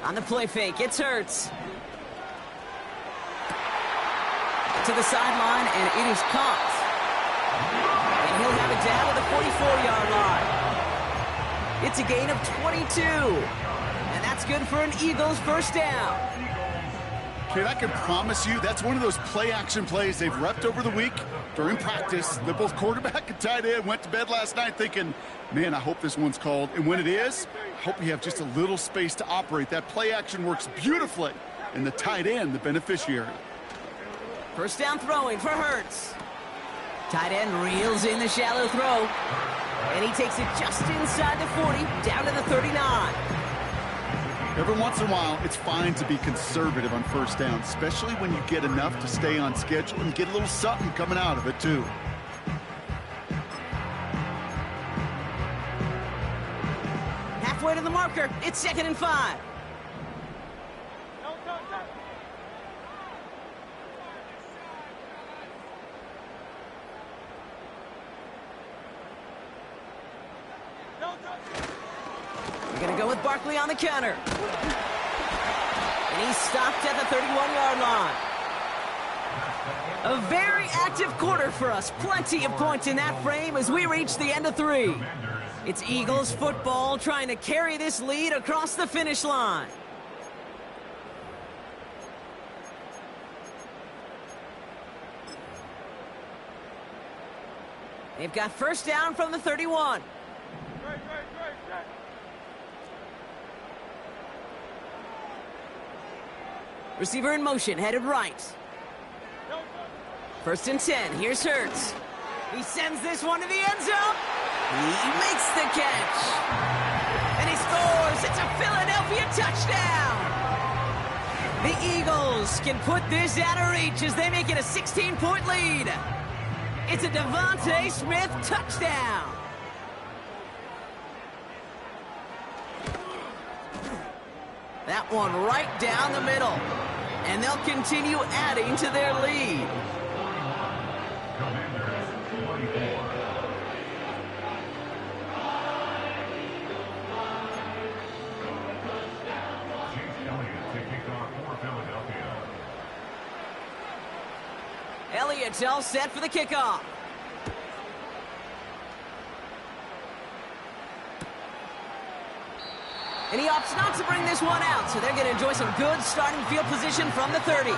On the play fake, it's Hurts. To the sideline, and it is caught. And he'll have it down to the 44-yard line. It's a gain of 22. And that's good for an Eagles first down.
Kid, I can promise you that's one of those play-action plays they've repped over the week during practice. They're both quarterback and tight end went to bed last night thinking, man, I hope this one's called. And when it is, I hope you have just a little space to operate. That play-action works beautifully, and the tight end, the beneficiary.
First down throwing for Hurts. Tight end reels in the shallow throw. And he takes it just inside the 40, down to the 39.
Every once in a while, it's fine to be conservative on first down, especially when you get enough to stay on schedule and get a little something coming out of it, too.
Halfway to the marker, it's 2nd and 5. We're going to go with Barkley on the counter. And he's stopped at the 31-yard line. A very active quarter for us. Plenty of points in that frame as we reach the end of 3. It's Eagles football trying to carry this lead across the finish line. They've got first down from the 31. Receiver in motion, headed right. 1st and 10, here's Hurts. He sends this one to the end zone. He makes the catch. And he scores. It's a Philadelphia touchdown. The Eagles can put this out of reach as they make it a 16-point lead. It's a Devontae Smith touchdown. That one right down the middle. And they'll continue adding to their lead. Elliott's all set for the kickoff. And he opts not to bring this one out, so they're going to enjoy some good starting field position from the 30.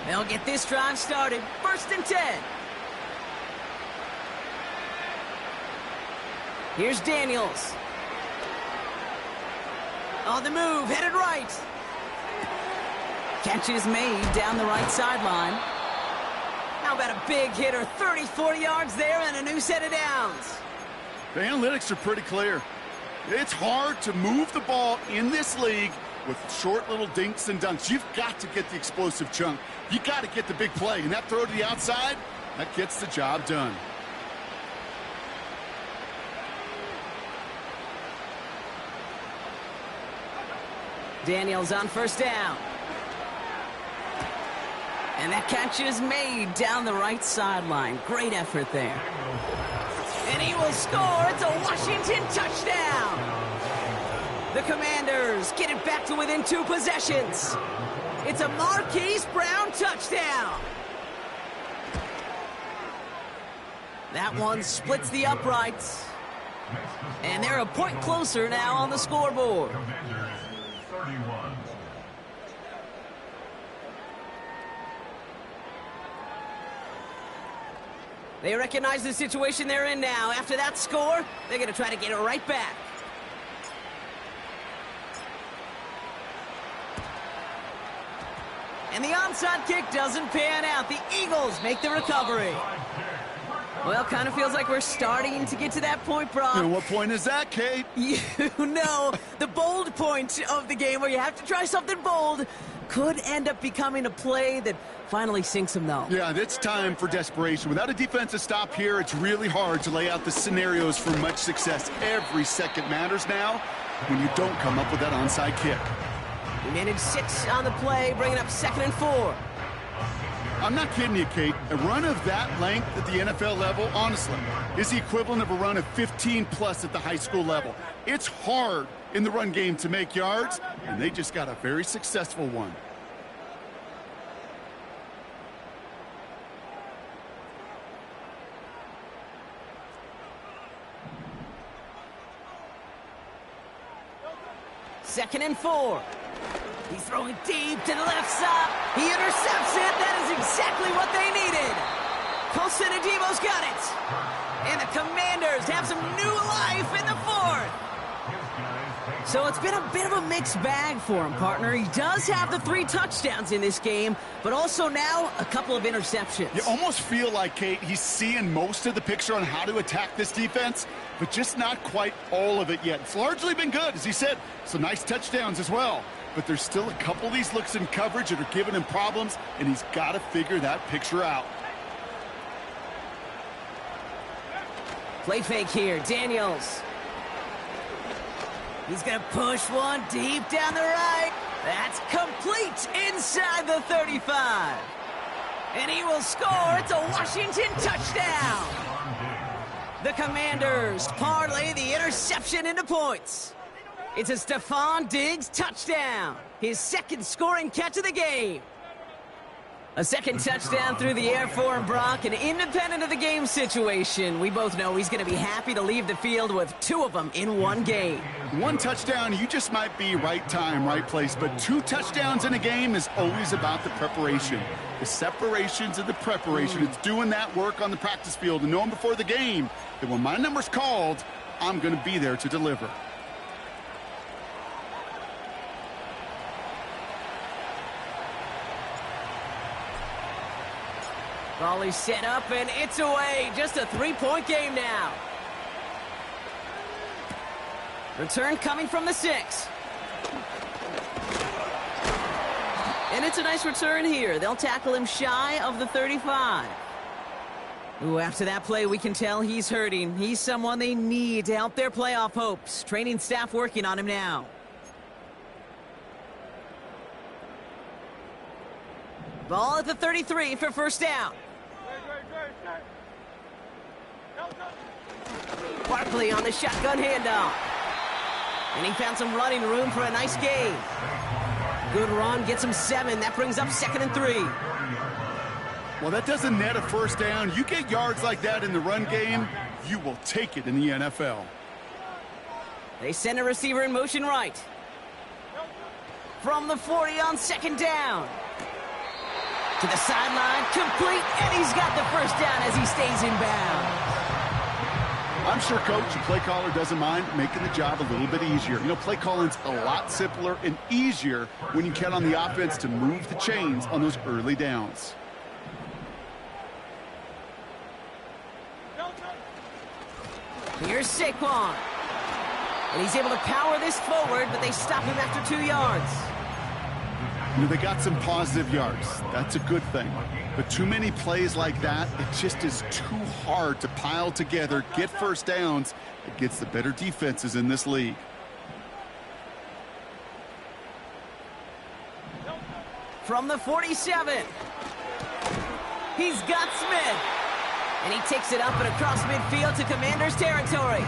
They'll get this drive started. 1st and 10. Here's Daniels. On the move, headed right. Catch is made down the right sideline. How about a big hitter, 34 yards there and a new set of downs?
The analytics are pretty clear. It's hard to move the ball in this league with short little dinks and dunks. You've got to get the explosive chunk. You got to get the big play, and that throw to the outside, that gets the job done.
Daniels on first down. And that catch is made down the right sideline. Great effort there. And he will score. It's a Washington touchdown. The Commanders get it back to within 2 possessions. It's a Marquise Brown touchdown. That one splits the uprights. And they're a point closer now on the scoreboard. They recognize the situation they're in now. After that score, they're going to try to get it right back. And the onside kick doesn't pan out. The Eagles make the recovery. Well, kind of feels like we're starting to get to that point, Brock.
And what point is that, Kate?
You know, the bold point of the game where you have to try something bold could end up becoming a play that finally sinks them, though.
Yeah, it's time for desperation. Without a defensive stop here, it's really hard to lay out the scenarios for much success. Every second matters now when you don't come up with that onside kick.
We managed 6 on the play, bringing up 2nd and 4.
I'm not kidding you, Kate. A run of that length at the NFL level, honestly, is the equivalent of a run of 15+ at the high school level. It's hard in the run game to make yards, and they just got a very successful one.
Second and 4. He's throwing deep to the left side. He intercepts it. That is exactly what they needed. Colson Adebo's got it. And the Commanders have some new life in the 4th. So it's been a bit of a mixed bag for him, partner. He does have the 3 touchdowns in this game, but also now a couple of interceptions.
You almost feel like, Kate, he's seeing most of the picture on how to attack this defense, but just not quite all of it yet. It's largely been good, as he said. Some nice touchdowns as well. But there's still a couple of these looks in coverage that are giving him problems, and he's got to figure that picture out.
Play fake here, Daniels. He's going to push one deep down the right. That's complete inside the 35. And he will score. It's a Washington touchdown. The Commanders parlay the interception into points. It's a Stephon Diggs touchdown. His second scoring catch of the game. A second touchdown through the air for him, Brock, and independent of the game situation, we both know he's going to be happy to leave the field with 2 of them in one game.
1 touchdown, you just might be right time, right place, but 2 touchdowns in a game is always about the preparation. The separations and the preparation. It's doing that work on the practice field and knowing before the game that when my number's called, I'm going to be there to deliver.
Ball set up, and it's away. Just a 3-point game now. Return coming from the 6. And it's a nice return here. They'll tackle him shy of the 35. Ooh, after that play, we can tell he's hurting. He's someone they need to help their playoff hopes. Training staff working on him now. Ball at the 33 for first down. Barkley on the shotgun handoff. And he found some running room for a nice gain. Good run, gets him 7. That brings up 2nd and 3.
Well, that doesn't net a first down. You get yards like that in the run game, you will take it in the NFL.
They send a receiver in motion right. From the 40 on 2nd down. To the sideline, complete, and he's got the first down as he stays in bounds.
I'm sure coach and play caller doesn't mind making the job a little bit easier. You know, play calling's a lot simpler and easier when you count on the offense to move the chains on those early downs.
Here's Saquon. And he's able to power this forward, but they stop him after 2 yards.
You know, they got some positive yards. That's a good thing. But too many plays like that, it just is too hard to pile together, get first downs against the better defenses in this league.
From the 47. He's got Smith. And he takes it up and across midfield to Commanders territory.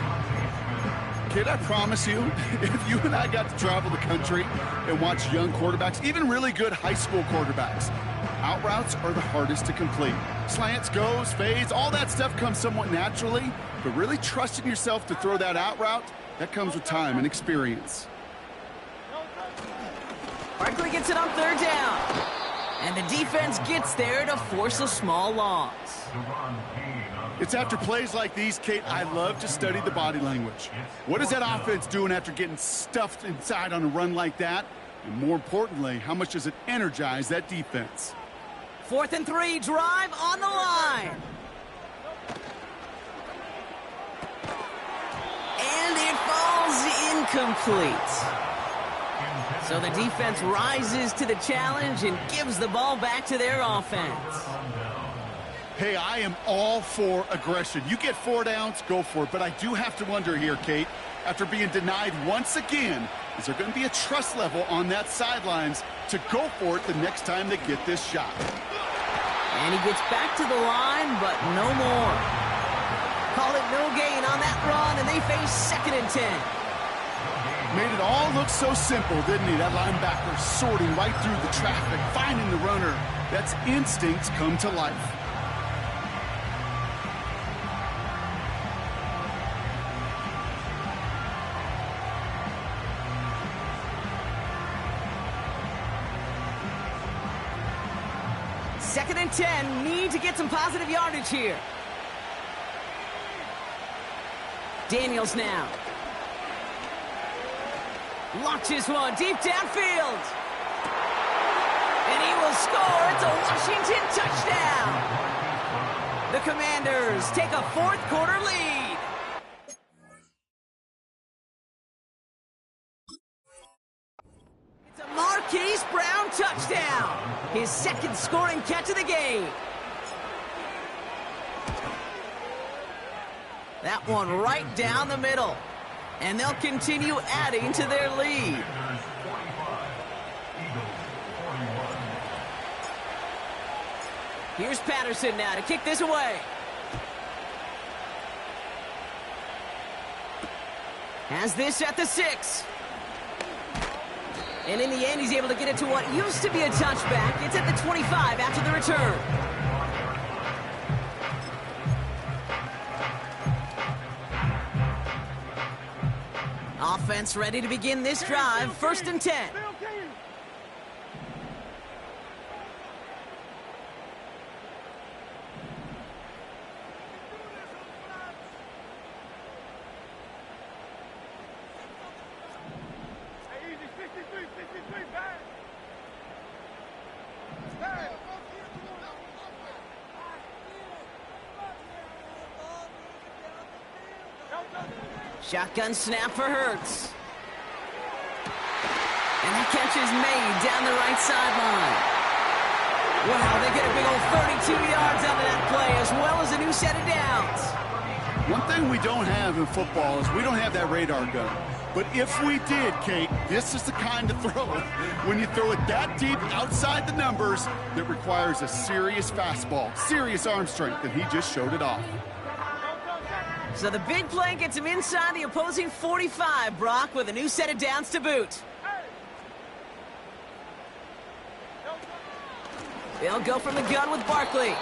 Kid, I promise you, if you and I got to travel the country and watch young quarterbacks, even really good high school quarterbacks, out routes are the hardest to complete. Slants, goes, fades, all that stuff comes somewhat naturally, but really trusting yourself to throw that out route, that comes with time and experience.
Barkley gets it on 3rd down. And the defense gets there to force a small loss.
It's after plays like these, Kate, I love to study the body language. What is that offense doing after getting stuffed inside on a run like that? And more importantly, how much does it energize that defense?
4th and 3, drive on the line. And it falls incomplete. So the defense rises to the challenge and gives the ball back to their offense.
Hey, I am all for aggression. You get 4 downs, go for it. But I do have to wonder here, Kate, after being denied once again, is there going to be a trust level on that sidelines to go for it the next time they get this shot?
And he gets back to the line, but no more. Call it no gain on that run, and they face 2nd and 10.
Made it all look so simple, didn't he? That linebacker sorting right through the traffic, finding the runner. That's instincts come to life.
Second and 10, need to get some positive yardage here. Daniels now. Launches one deep downfield. And he will score. It's a Washington touchdown. The Commanders take a 4th quarter lead. It's a Marquise Brown touchdown. His 2nd scoring catch of the game. That one right down the middle. And they'll continue adding to their lead. Here's Patterson now to kick this away. Has this at the 6. And in the end, he's able to get it to what used to be a touchback. It's at the 25 after the return. Offense ready to begin this drive. 1st and 10. Shotgun snap for Hurts. And that catch is made down the right sideline. Wow, they get a big old 32 yards out of that play, as well as a new set of downs.
One thing we don't have in football is we don't have that radar gun. But if we did, Kate, this is the kind of throw, when you throw it that deep outside the numbers, that requires a serious fastball, serious arm strength, and he just showed it off.
So the big play gets him inside the opposing 45, Brock, with a new set of downs to boot. They'll go from the gun with Barkley.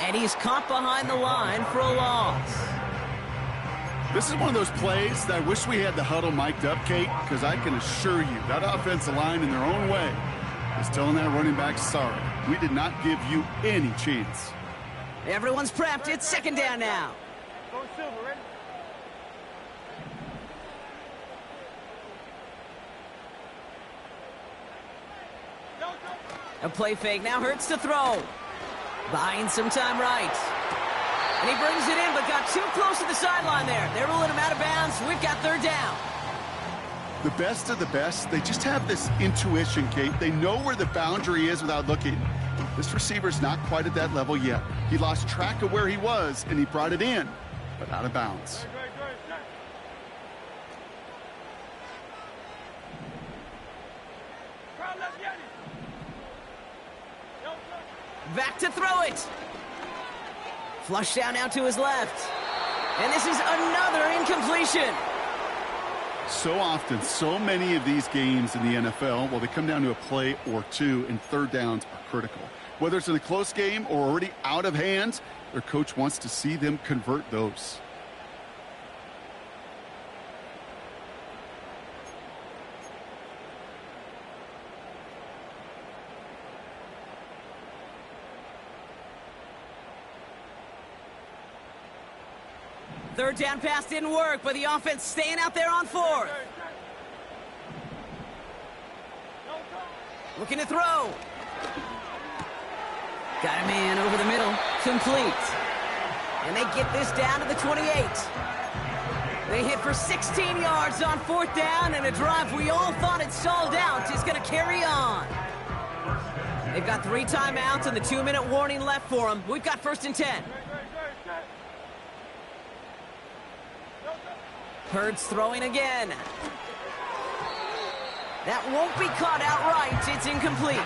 And he's caught behind the line for a loss.
This is one of those plays that I wish we had the huddle mic'd up, Kate, because I can assure you that offensive line in their own way is telling that running back, sorry, we did not give you any chance.
Everyone's prepped. It's 2nd down now. A play fake, now Hurts to throw. Buying some time right. And he brings it in, but got too close to the sideline there. They're ruling him out of bounds. We've got 3rd down.
The best of the best, they just have this intuition, Kate. They know where the boundary is without looking. This receiver's not quite at that level yet. He lost track of where he was, and he brought it in, but out of bounds.
Back to throw it. Flush down now to his left. And this is another incompletion.
So often, so many of these games in the NFL, well, they come down to a play or two, and 3rd downs are critical. Whether it's in a close game or already out of hand, their coach wants to see them convert those.
Third down pass didn't work, but the offense staying out there on 4th. Looking to throw. Got a man over the middle. Complete. And they get this down to the 28. They hit for 16 yards on 4th down, and a drive we all thought had stalled out is going to carry on. They've got 3 timeouts and the 2-minute warning left for them. We've got 1st and 10. Hurts throwing again. That won't be caught outright. It's incomplete.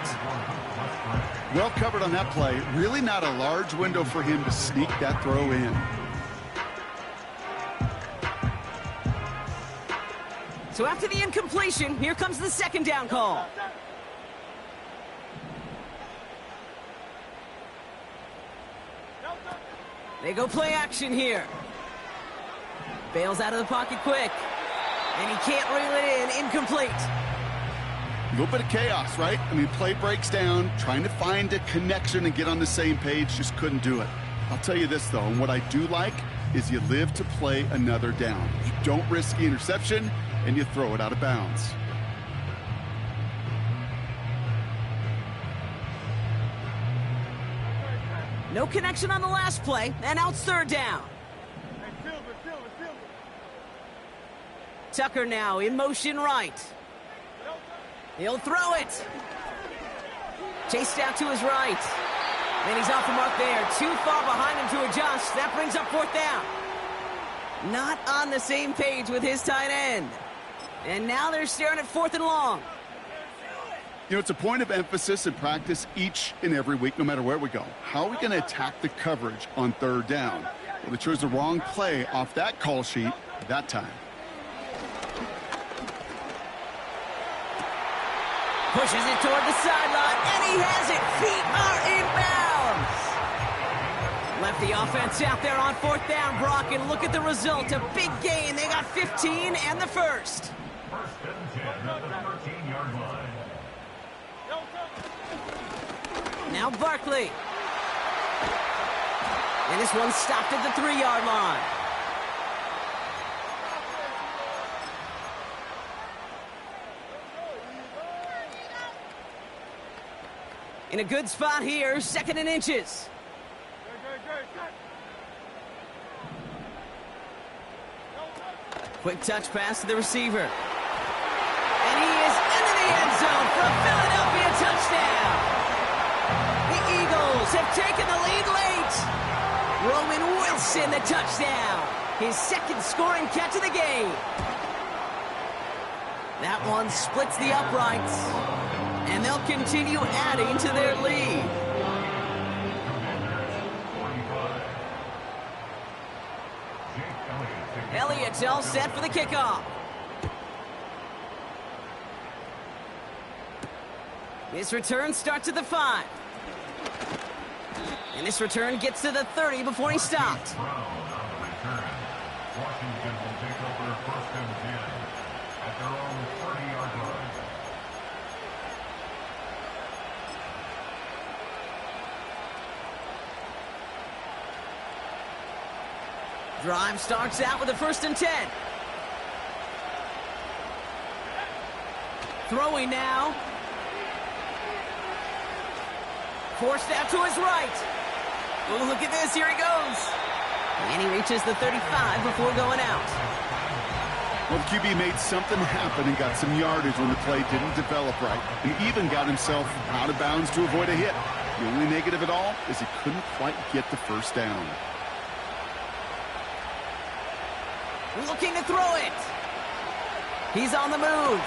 Well covered on that play. Really not a large window for him to sneak that throw in.
So after the incompletion, here comes the second down call. They go play action here. Bails out of the pocket quick. And he can't reel it in. Incomplete.
A little bit of chaos, right? I mean, play breaks down, trying to find a connection and get on the same page, just couldn't do it. I'll tell you this, though, and what I do like is you live to play another down. You don't risk the interception, and you throw it out of bounds.
No connection on the last play, and now it's third down. Tucker now in motion right. He'll throw it. Chased out to his right. Then he's off the mark there. Too far behind him to adjust. That brings up fourth down. Not on the same page with his tight end. And now they're staring at fourth and long.
You know, it's a point of emphasis in practice each and every week, no matter where we go. How are we going to attack the coverage on third down? Well, they chose the wrong play off that call sheet that time.
Pushes it toward the sideline, and he has it. Feet are inbounds. Left the offense out there on fourth down, Brock, and look at the result. A big gain. They got 15 and the first.
First and 10 at the 13-yard line.
Now Barkley. And this one stopped at the 3-yard line. In a good spot here, second and inches. Quick touch pass to the receiver. And he is into the end zone for a Philadelphia touchdown. The Eagles have taken the lead late. Roman Wilson, the touchdown. His second scoring catch of the game. That one splits the uprights. And they'll continue adding to their lead. Elliott's all set for the kickoff. This return starts at the 5. And this return gets to the 30 before he stopped.
Washington will take over first and 10 at their own 30-yard line.
Drive starts out with a first and 10. Throwing now. Forced out to his right. Oh, look at this. Here he goes. And he reaches the 35 before going out.
Well, the QB made something happen and got some yardage when the play didn't develop right. And even got himself out of bounds to avoid a hit. The only negative at all is he couldn't quite get the first down.
Looking to throw it. He's on the move.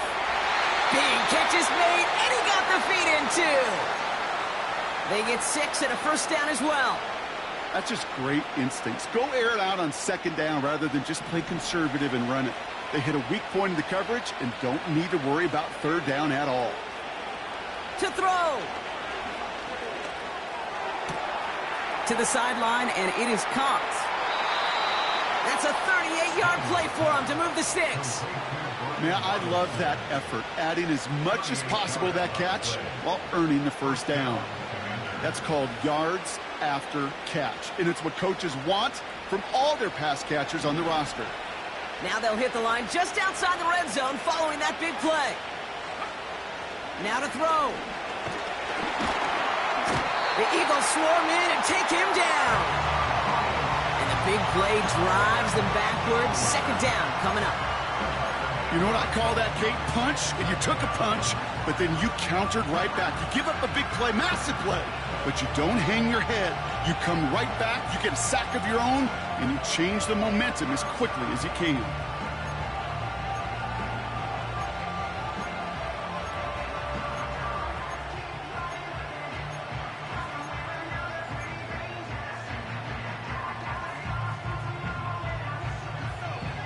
Big catch is made, and he got the feet in too. They get 6 and a first down as well.
That's just great instincts. Go air it out on second down rather than just play conservative and run it. They hit a weak point in the coverage and don't need to worry about third down at all.
To throw. To the sideline, and it is caught. That's a 38-yard play for him to move the sticks.
Man, I love that effort, adding as much as possible to that catch while earning the first down. That's called yards after catch, and it's what coaches want from all their pass catchers on the roster.
Now they'll hit the line just outside the red zone following that big play. Now to throw. The Eagles swarm in and take him down. And the big play drives them backwards. Second down coming up.
You know what I call that, Kate? Punch, and you took a punch, but then you countered right back. You give up a big play, massive play, but you don't hang your head. You come right back, you get a sack of your own, and you change the momentum as quickly as you can.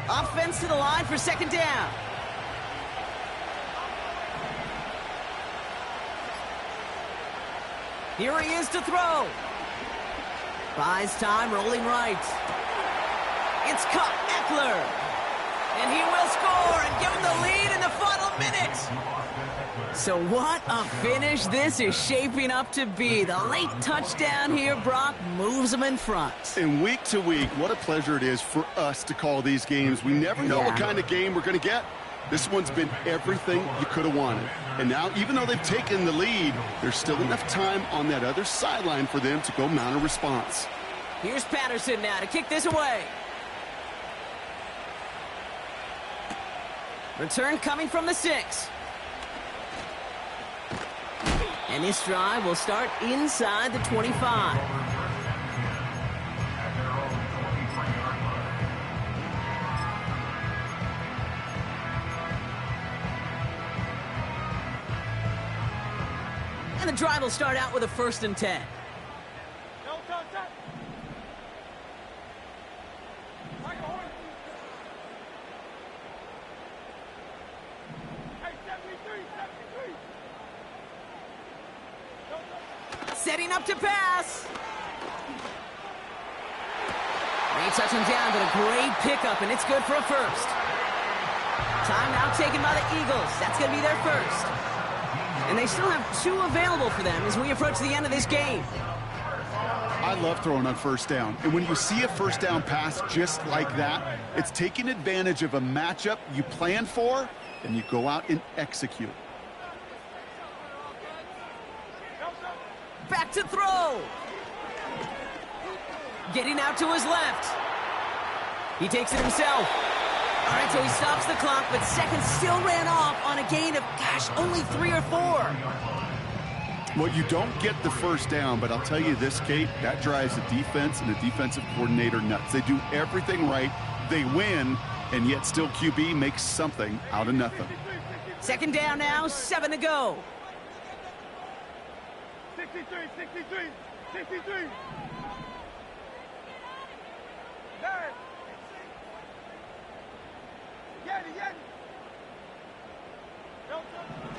Offense to the line for second down. Here he is to throw. Buys time, rolling right. It's caught, Eckler. And he will score and give him the lead in the final minute. So what a finish this is shaping up to be. The late touchdown here, Brock, moves them in front.
And week to week, what a pleasure it is for us to call these games. We never know what kind of game we're going to get. This one's been everything you could have wanted. And now, even though they've taken the lead, there's still enough time on that other sideline for them to go mount a response.
Here's Patterson now to kick this away. Return coming from the 6. And this drive will start inside the 25. And the drive will start out with a 1st and 10. Setting up to pass. They touch him down, but a great pickup, and it's good for a 1st. Timeout taken by the Eagles. That's going to be their 1st. And they still have 2 available for them as we approach the end of this game.
I love throwing on 1st down. And when you see a 1st down pass just like that, it's taking advantage of a matchup you plan for, and you go out and execute.
Back to throw. Getting out to his left. He takes it himself. All right, so he stops the clock, but seconds still ran off on a gain of, only 3 or 4.
Well, you don't get the 1st down, but I'll tell you this, Kate, that drives the defense and the defensive coordinator nuts. They do everything right. They win, and yet still QB makes something out of nothing.
Second down now, 7 to go.
63.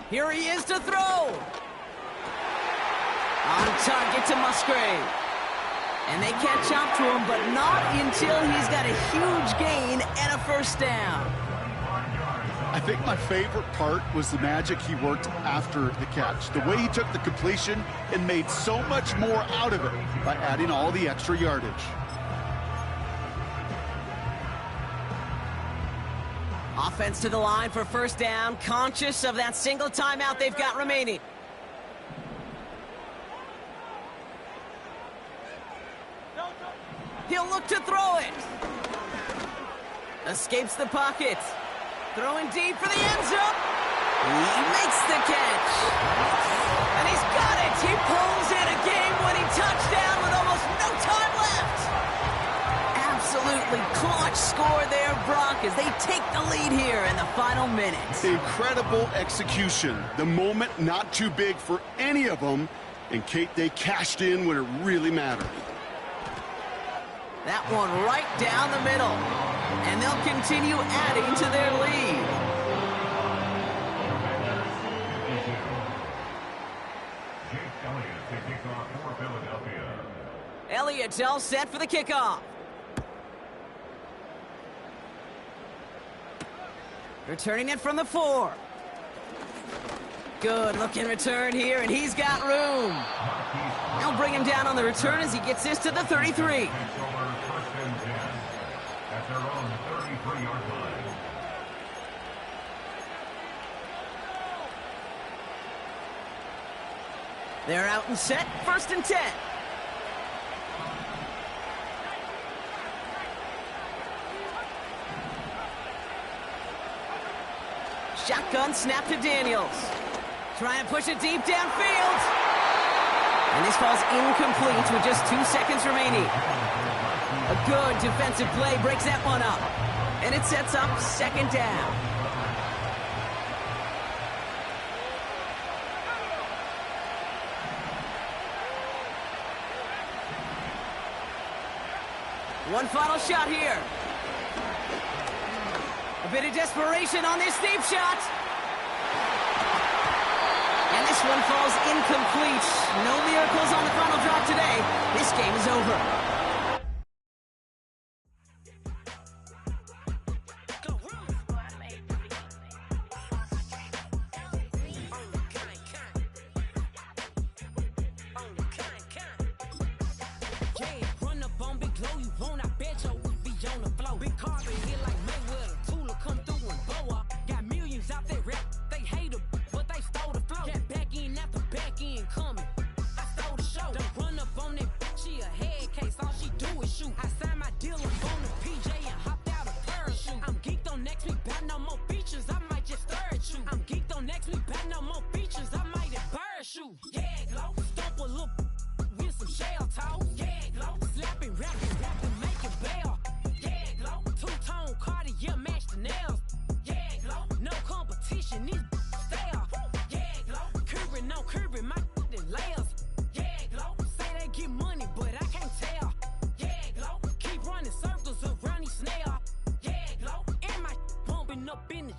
Here he is to throw. On target to Musgrave. And they catch up to him, but not until he's got a huge gain and a 1st down.
I think my favorite part was the magic he worked after the catch. The way he took the completion and made so much more out of it by adding all the extra yardage.
Offense to the line for 1st down, conscious of that single timeout they've got remaining. He'll look to throw it. Escapes the pocket. Throwing deep for the end zone. He makes the catch. And he's got it. He pulls in a game-winning touchdown with almost no time left. Absolutely clutch score there, Brock, as they take the lead here in the final minutes.
Incredible execution. The moment not too big for any of them. And, Kate, they cashed in when it really mattered.
That one right down the middle. And they'll continue adding to their lead. Elliott's all set for the kickoff. Returning it from the 4. Good looking return here, and he's got room. They'll bring him down on the return as he gets this to the 33. They're out and set, 1st and 10. Shotgun snap to Daniels. Trying to push it deep downfield. And this falls incomplete with just 2 seconds remaining. A good defensive play breaks that one up. And it sets up 2nd down. One final shot here. A bit of desperation on this deep shot. And this one falls incomplete. No miracles on the final drive today. This game is over.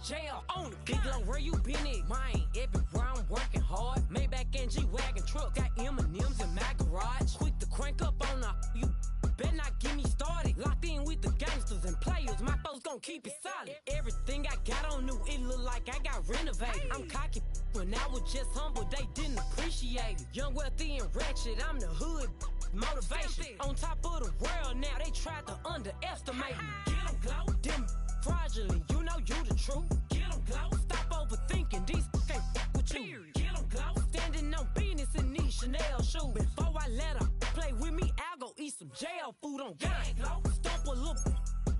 Jail on the big low, where you been at? Mine, everywhere I'm working hard. Maybach and G-Wagon truck, got M&M's in my garage. Quick to crank up on her, you better not get me started. Locked in with the gangsters and players, my folks gon' keep it solid. Everything I got on new, it look like I got renovated. I'm cocky when I was just humble, they didn't appreciate it. Young, wealthy, and ratchet, I'm the hood motivation. On top of the world now, they tried to underestimate me. Get 'em, glow, them fraudulent, you know you the truth. Get 'em, glow, stop overthinking, these can't with you. Get 'em, glow, standing on business in these Chanel shoes. Before I let her play with me, I'll go eat some jail food on gang. Glow, stomp a little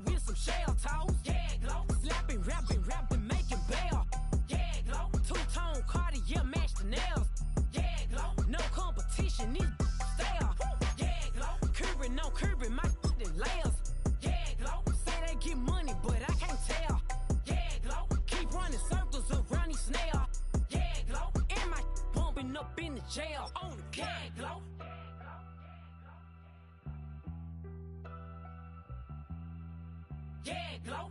with some shell toes. Yeah, glow, slapping, rapping, making bail. Yeah, glow, two-tone Cartier match the nails. Yeah, glow, no competition, these stale. Yeah, glow, curbing my layers. Yeah, glow, say they get money, but I can't tell. Yeah, glow, keep running circles around these snail. Yeah, glow, and my bumping up in the jail on the gang, glow. Yeah, glow.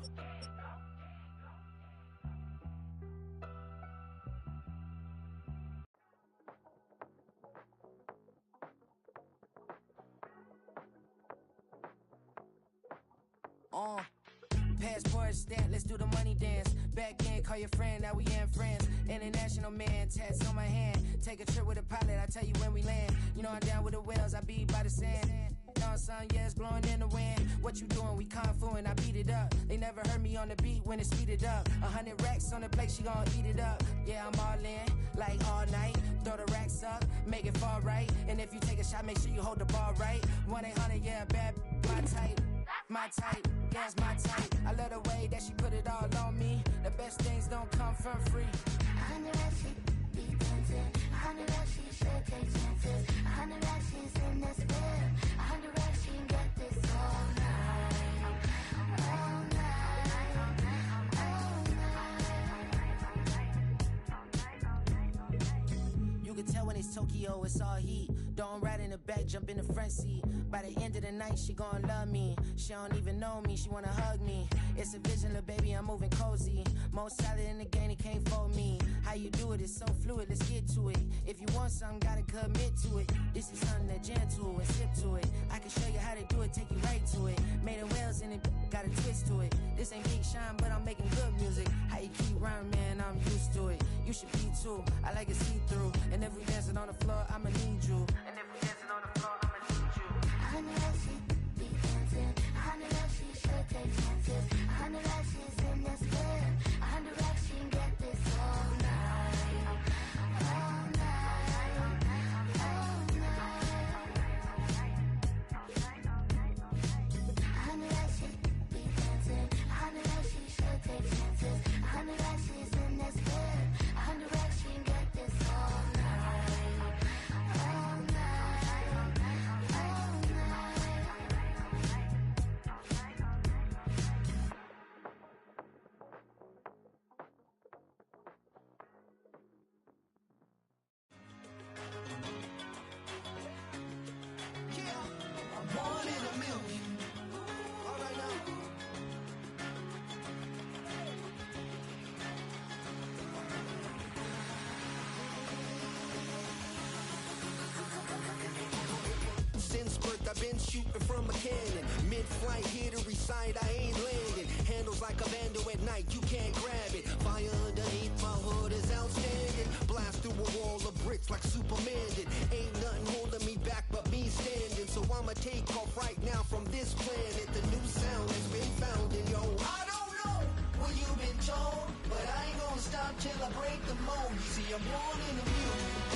Passport stamp, let's do the money dance. Back in, call your friend, now we in friends. International man, tats on my hand. Take a trip with a pilot, I tell you when we land. You know I'm down with the whales, I be by the sand. On sun, yeah, it's blowing in the wind. What you doing? We kung fu and I beat it up. They never heard me on the beat when it's speeded up. 100 racks on the plate, she gon' eat it up. Yeah, I'm all in, like all night. Throw the racks up, make it fall right. And if you take a shot, make sure you hold the ball right. 1-800, yeah, bad, my type. My type, yeah, it's my type. I love the way that she put it all on me. The best things don't come for free.
100 racks, she be dancing. 100 racks, she should take chances. 100 racks, she's in this bed. 100 racks, she can get this all night. All night. All night.
You can tell when it's Tokyo, it's all heat. Don't ride in the back, jump in the front seat. By the end of the night, she gon' love me. She don't even know me, she wanna hug me. It's a vision, little baby, I'm moving cozy. Most solid in the game, it can't fold me. How you do it, it's so fluid, let's get to it. If you want something, gotta commit to it. This is something that gentle and sip to it. I can show you how to do it, take you right to it. Made of whales in it, got a twist to it. This ain't Big Shine, but I'm making good music. How you keep rhyming, man, I'm used to it. You should be too, I like it see-through. And if we dancing on the floor, I'ma need you. And if we dancing on the floor, I'ma need you.
100 racks, she be dancing. 100 racks, she should take chances. 100 racks, she's in this bed. 100 racks, she can get this all night. All night. All night. 100 racks, she be dancing. 100 racks, she should take chances. 100 racks, she's in this bed. 100 racks, she can get this all night. All night.
than shooting from a cannon. Mid-flight, here to recite, I ain't landing. Handles like a vandal at night, you can't grab it. Fire underneath my hood is outstanding. Blast through a wall of bricks like Superman did. Ain't nothing holding me back but me standing. So I'ma take off right now from this planet. The new sound has been found in yo. I don't know what you've been told, but I ain't gonna stop till I break the mold. You see, I'm born in a million.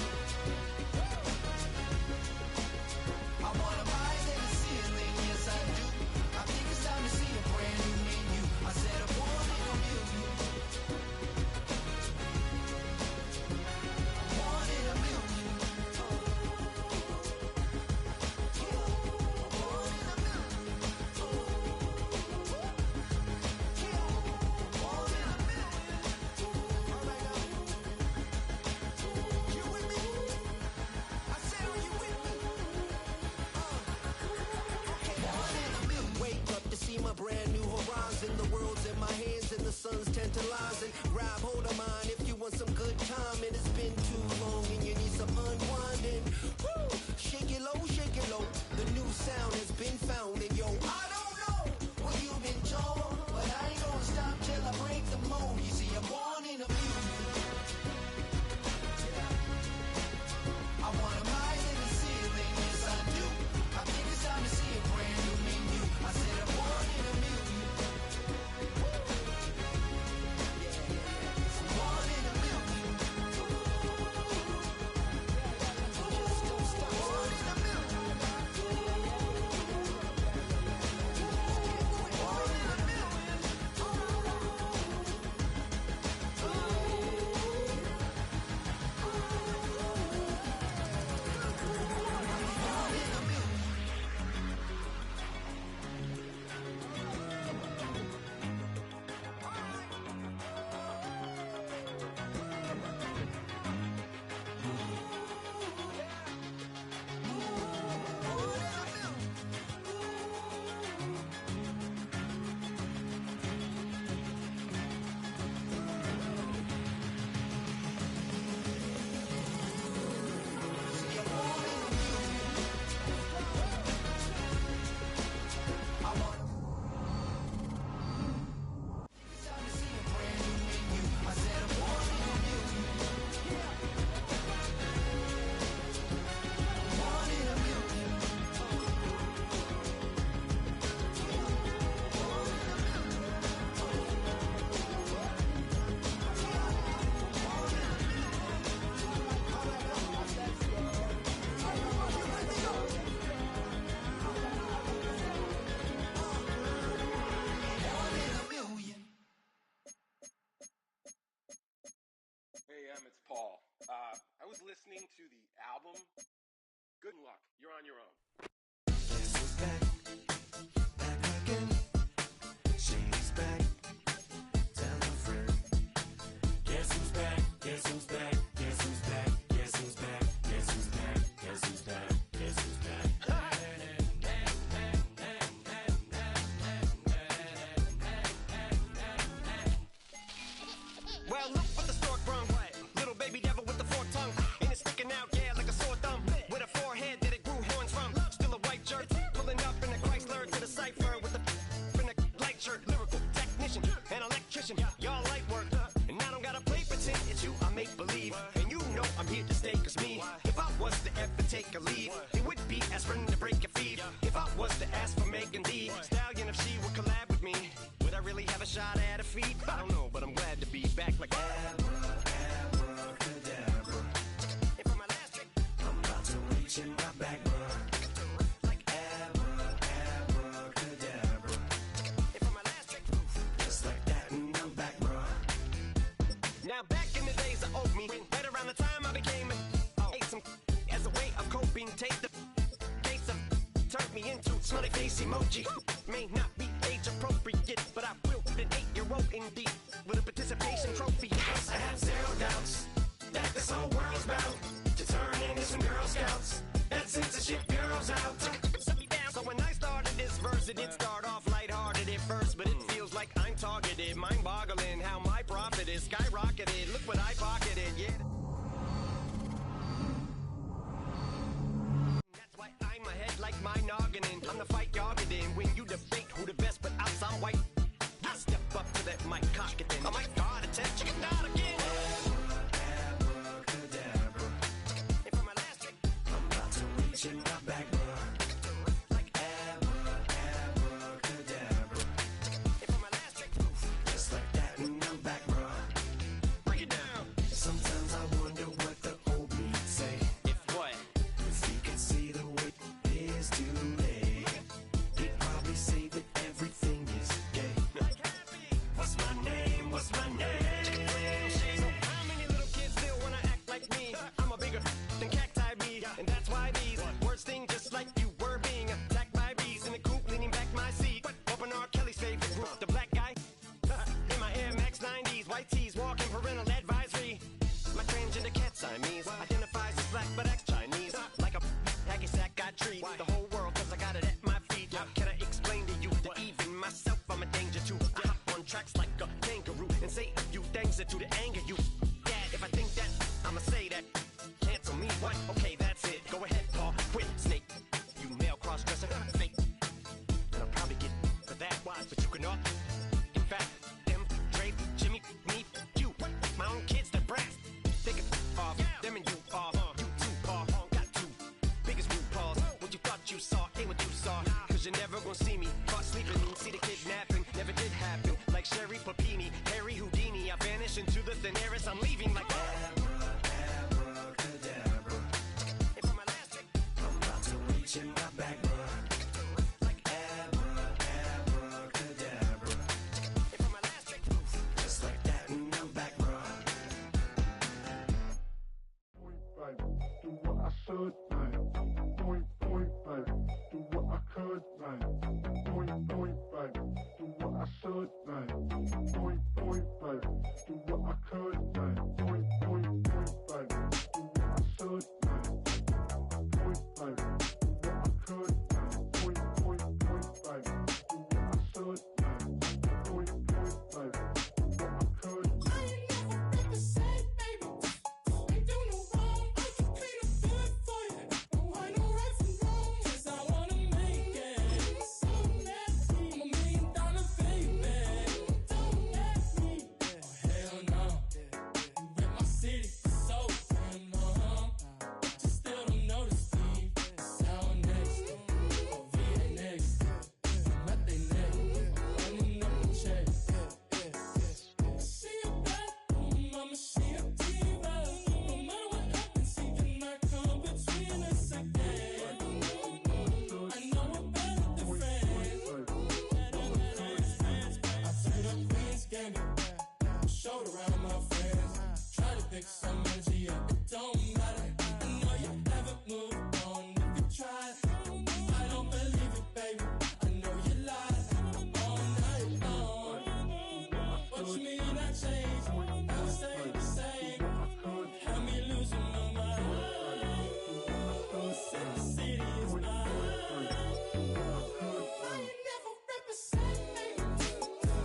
I wanna rise in the ceiling, yes I do. I think it's time to see a brand new menu. I said I'm born in a million. I'm born in a million. I'm born in a million. Born in a million. All right now. You with me? I said, are you with me? Wake up to see my brand new horizon. The world's in my hands and the sun's tantalizing. Grab hold of mine if you want some good time. And it's been too long and you need some unwinding. Woo! Shake it low, the new sound has been found. And yo, I don't know what you've been told, but I ain't gonna stop till I break the mold. You see, I'm born in a million. I wanna rise in the ceiling, yes I do. I think it's time to see a brand new menu. I said I'm born in a million. I'm born in a million. Just don't stop. Born in a million. Born in a million. Born in a million.
Hey, it's Paul. I was listening to the album. Good luck. You're on your own.
Guess who's back? Back again. Shady's back. Tell a friend. Guess who's back? Guess who's back? Guess who's back? Guess who's back? Guess who's back? Guess who's back? Guess who's back?
Well, look what the stork brung. Little baby devil with the forked tongue. And it's sticking out, yeah, like a sore thumb. With a forehead that it grew horns from. Still a white shirt, pulling up in a Chrysler to the cipher with a in a light shirt. Lyrical technician, an electrician, y'all light work. And I don't gotta play pretend, it's you I make believe. And you know I'm here to stay, cause me, if I was to ever take a lead, it would be aspirin to break your feet. If I was to ask for Megan D Stallion, if she would collab with me, would I really have a shot at her feet? I don't know, but I'm glad to be back like
Abracadabra.
And for my last trick,
I'm about to reach in my back, bruh.
like
Abracadabra.
and for my last trick,
Just like that, and I'm back, bruh.
now back in the days of oat me, right around the time I became ate some as a way of coping. Take the case of turned me into smiley face emoji. May not be age appropriate, but I will an 8-year-old indeed with a participation trophy.
I have zero doubts that this whole world's bound to turn into some Girl Scouts. That censorship bureau's out.
So when I started this verse, it did start off lighthearted at first, but it feels like I'm targeted. Mind-boggling how my profit is skyrocketed. Look what I pocketed, yeah. That's why I'm ahead like my nogginin'. I'm the fight y'all get in when you debate who the best, but outside white. I step up to that mic, cock it then. I might guard a test, chicken out again.
Abracadabra.
And for my last trick,
I'm about to reach in my back, bro.
like
Abracadabra.
and for my last trick,
Just like that, and I'm back, bro.
break it down.
Sometimes I wonder what the old me say.
If what?
If he could see the way it is today, he'd probably say that everything is gay. What's my name? What's my name?
So how many little kids still wanna act like me? I'm a bigger than cacti me, and that's why these words sting just like you were being attacked by bees in the coop, leaning back my seat. Open R. Kelly's favorite group, the black guy. In my Air Max 90s, white tees, walking parental advisory. My transgender cat Siamese identifies as black but acts Chinese. Like a hacky sack I treat the whole world cause I got it at my feet. How can I explain to you that even myself I'm a danger to? I hop on tracks like a kangaroo and say a few things that to the anger you. Dad, if I think that, I'ma say that. Cancel me, what? Okay, that's it. Go ahead, Paul. Quit, snake. You male cross-dresser, fake. And I'll probably get for that, but you can all. In fact, them, Dre, Jimmy, me, you. My own kids, they're brass. They can off, them and you off. You too, Paul. Got two biggest root paws. What you thought you saw ain't what you saw. Cause you're never gonna see me caught sleeping. See the kidnapping, never did happen. Like Sherry Papini, Harry Houdini. I vanish into the thin air as I'm leaving like
Abracadabra.
And for my last trick,
I'm about to reach in my back, bro. Abracadabra.
and for my last trick,
Just like that, and I'm back, bro.
Do what I should, man. Point, baby. Do what I could, man. Point, baby. Do what I should, man. Point, baby. Do what I could, man. Point, baby. Do what I should, man. Point, baby. Do what I could, man. Point, baby. Do what I should, man. Point, baby. Do what I could.
I ain't never been the same, baby. Ain't do no wrong, I can clean up good for you. No, I know right from wrong, 'cause I wanna make it. So nasty, I'm $1 million baby. Don't ask me, oh hell no. You in my city, so damn long. But you still don't notice me. Sound next, or VA next. I'm at they neck, running up the check. She a bad mama, she a diva. No matter what happens, she cannot come between us again. I know we're better than friends. I turned up Queen's Gambit, showed around my friends. Try to pick some energy up, it don't matter. I know you haven't moved on if you tried. I don't believe it, baby. I know you lied all night long. What you mean I changed? I stay the same. Had me losing my mind. Said the city is mine. I ain't never represent me.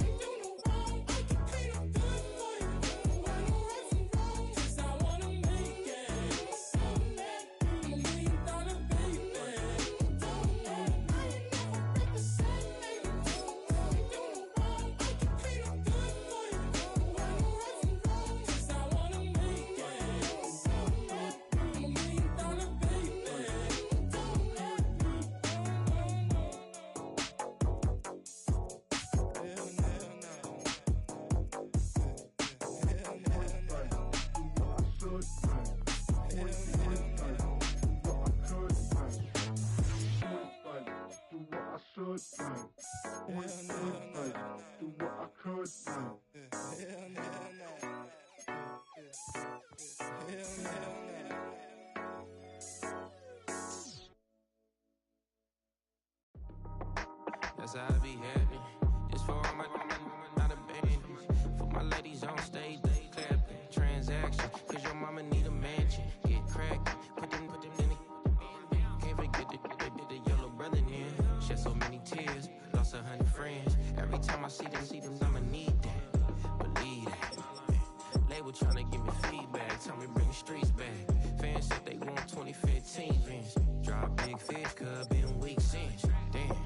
Ain't do no wrong. I can clean up good for you. No, I know right from wrong, 'cause I wanna make it. So mad, I'm $1 million baby. Don't let I ain't never represent me. Ain't do no wrong. I can clean up good for you. No, I know right from wrong, 'cause I wanna make it. So mad, I'm $1 million baby. Don't let me.
That's how I be happy. Just for all my not abandoned. For my ladies on stage, they clapping. Transaction, cause your mama need a mansion. Get crackin', put them in the. Can't forget the yellow brother in. Shed so many tears, lost 100 friends. Every time I see them, I'ma need that. Believe that. Label tryna give me feedback, tell me bring the streets back. Fans said they want 2015 Vince. Drop big fish, cuz been weeks sense. Damn,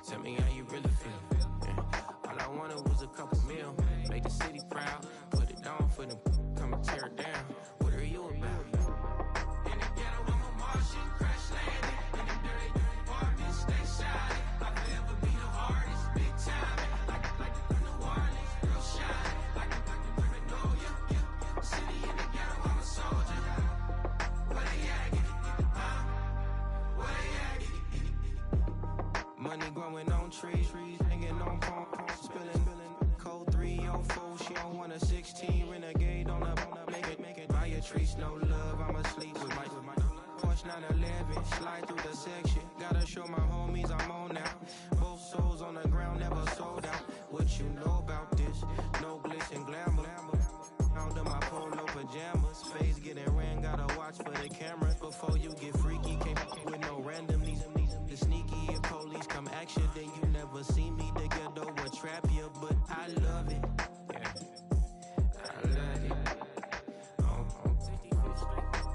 tell me how you really feel. Yeah. All I wanted was a couple mil, make the city proud, put it down for them, come and tear it down. What are you about? In the ghetto, I'm a Martian, crash landing. In the dirty apartments, stay shining. I forever be the hardest, big time. Like New Orleans, real shine. Like Paranoia, yeah. City in the ghetto, I'm a soldier. Where they at? Where they at? Money growing on trees, hanging on palm, spilling. Code 304, she don't want a 16. Renegade on up, make it. Buy a tree, no love, I'ma sleep with my Porsche 911, slide through the section. Gotta show my homies I'm on now. Both souls on the ground, never sold out. What you know about this? No glitz and glamour. Under my polo pajamas, face getting ran, gotta watch for the cameras. Before you get freaky, can't with no random. The sneaky, if police come action, then you never see me. The ghetto will trap you, but I love it. Yeah, I love it.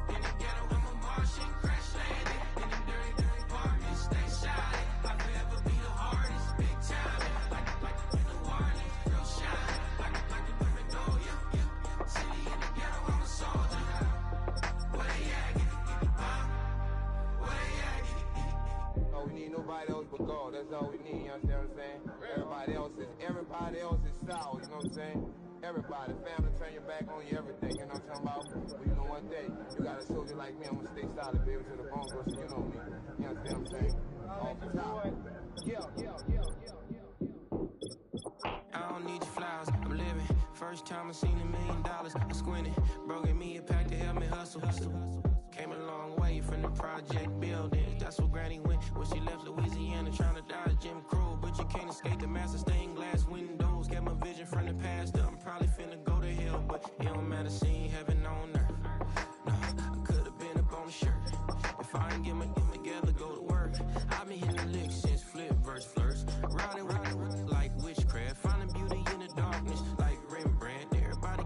In the ghetto, I'm a Martian, crash landing. In the dirty apartments, stay shining. I forever be the hardest, big time. Like New Orleans, real shine. Like Paranoia, yeah. City in the ghetto, I'm a soldier. Where they at? Where they at?
Oh, we need nobody else but God. That's all we need, you understand what I'm saying? Everybody else is sour, you know what I'm saying? Everybody, family, turn your back on you, everything, you know what I'm talking about? But you know one day, you got a soldier like me, I'm gonna stay solid, baby, to the bone, bro, so you know me. You understand what I'm saying? Off the top.
I don't need your flowers, I'm living. First time I seen $1 million, I squinted. Bro gave me a pack to help me hustle. Came a long way from the project buildings. That's where Granny went when she left Louisiana, trying to dodge Jim Crow. But you can't escape the master stained glass windows. Got my vision from the past. I'm probably finna go to hell, but it don't matter, seeing heaven on earth. No, I could've been up on the shirt. If I ain't get my together, go to work. I've been hitting the licks since flip verse flirts. Riding like witchcraft, finding beauty in the darkness like Rembrandt. Everybody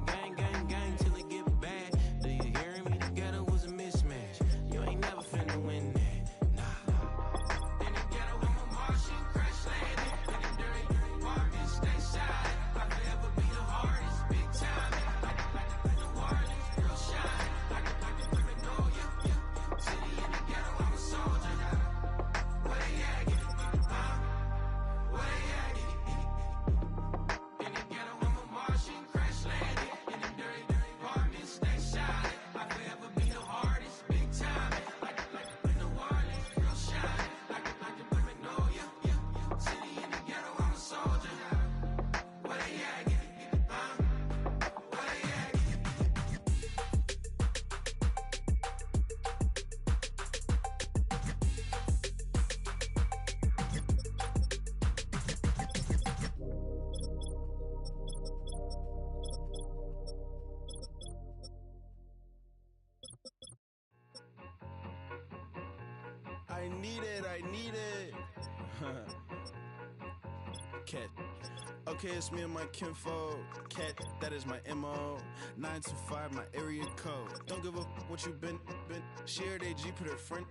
gang till it get bad. Do you hear me? The ghetto was a mismatch. You ain't never finna win that. Nah. In the ghetto, I'm a Martian, crash landing. In the dirty apartments, stay shining. I forever be the hardest, big time. Like New Orleans, real shine. Like Paranoia, yeah. City in the ghetto, I'm a soldier. Where they at? Where they at? In the ghetto, I'm a Martian, crash landing. In the dirty apartments, stay shining. I forever be the hardest, big time. Like New Orleans, real shine. Like Paranoia, yeah. City in the ghetto, I'm a soldier. Where they at? Where they at?
I need it. Cat. Okay, it's me and my kinfolk. Cat, that is my MO. 925, my area code. Don't give a what you been. Shared AG, put her friend.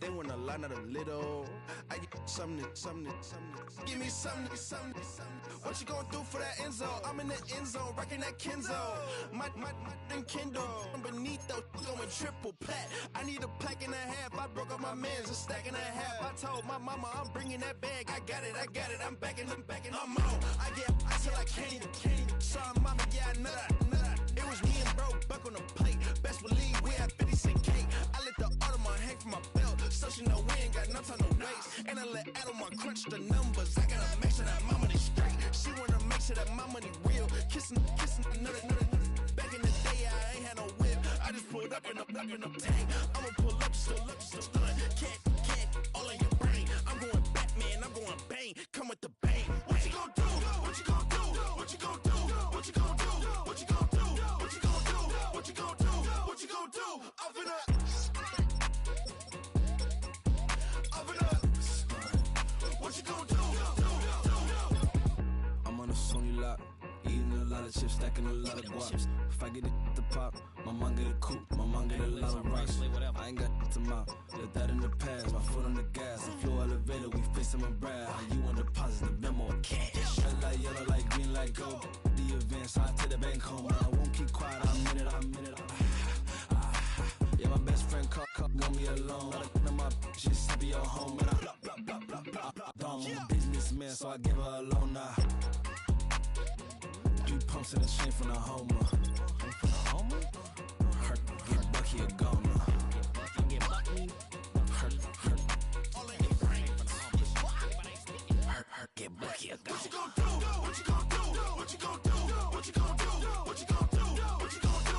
They want a lot, not a little. I get something. Give me something. What you gonna do for that Enzo? I'm in the end zone, rocking that Kenzo. My Kindle. Beneath those, going triple plat. I need a pack and a half. I broke up my man's a stack and a half. I told my mama I'm bringing that bag. I got it. I'm backing. I'm on. I get till I can't. Sorry, mama, yeah, I know that. It was me and bro, buck on the plate. Best believe we had 50 cent cake. I let the Audemars hang from my belt, so she know we ain't got no time to waste. And I let Adelmar crunch the numbers. I gotta make sure that my money straight. She wanna make sure that my money real. Kissing another. Back in the day, I ain't had no whip. I just pulled up in the tank. I'ma pull up just to stun. Can't, all in your brain. I'm going Batman, I'm going bang. Come with the bang. What you gonna do? What you gonna do? What you gonna do? What you gonna do? What you gonna do? What you gonna do? What you gonna do? What you gonna do? Up in up. What you gonna do? I'm on a Sony lot, eating a lot of chips, stacking a lot of guaps. If I get it to pop, my mom get a coupe, my mom get a lot of rocks. I ain't got to mouth, let that in the past. My foot on the gas, the floor elevator, we face some and brad. How you want deposit the memo of cash? Red like yellow, like green, like gold. The event, so I take the bank home. I won't keep quiet, I'm in it. Yeah, my best friend called, want me alone. Let her my just be your home, and I blah, blah, blah, blah, blah, blah. I'm a businessman, so I give her a loan now. 3 pumps in the chain from the Homer. Her Bucky a goner. Get Bucky a goner. What you gon' do? What you gon' do? What you gon' do? What you gon' do? What you gon' do? What you gon' do?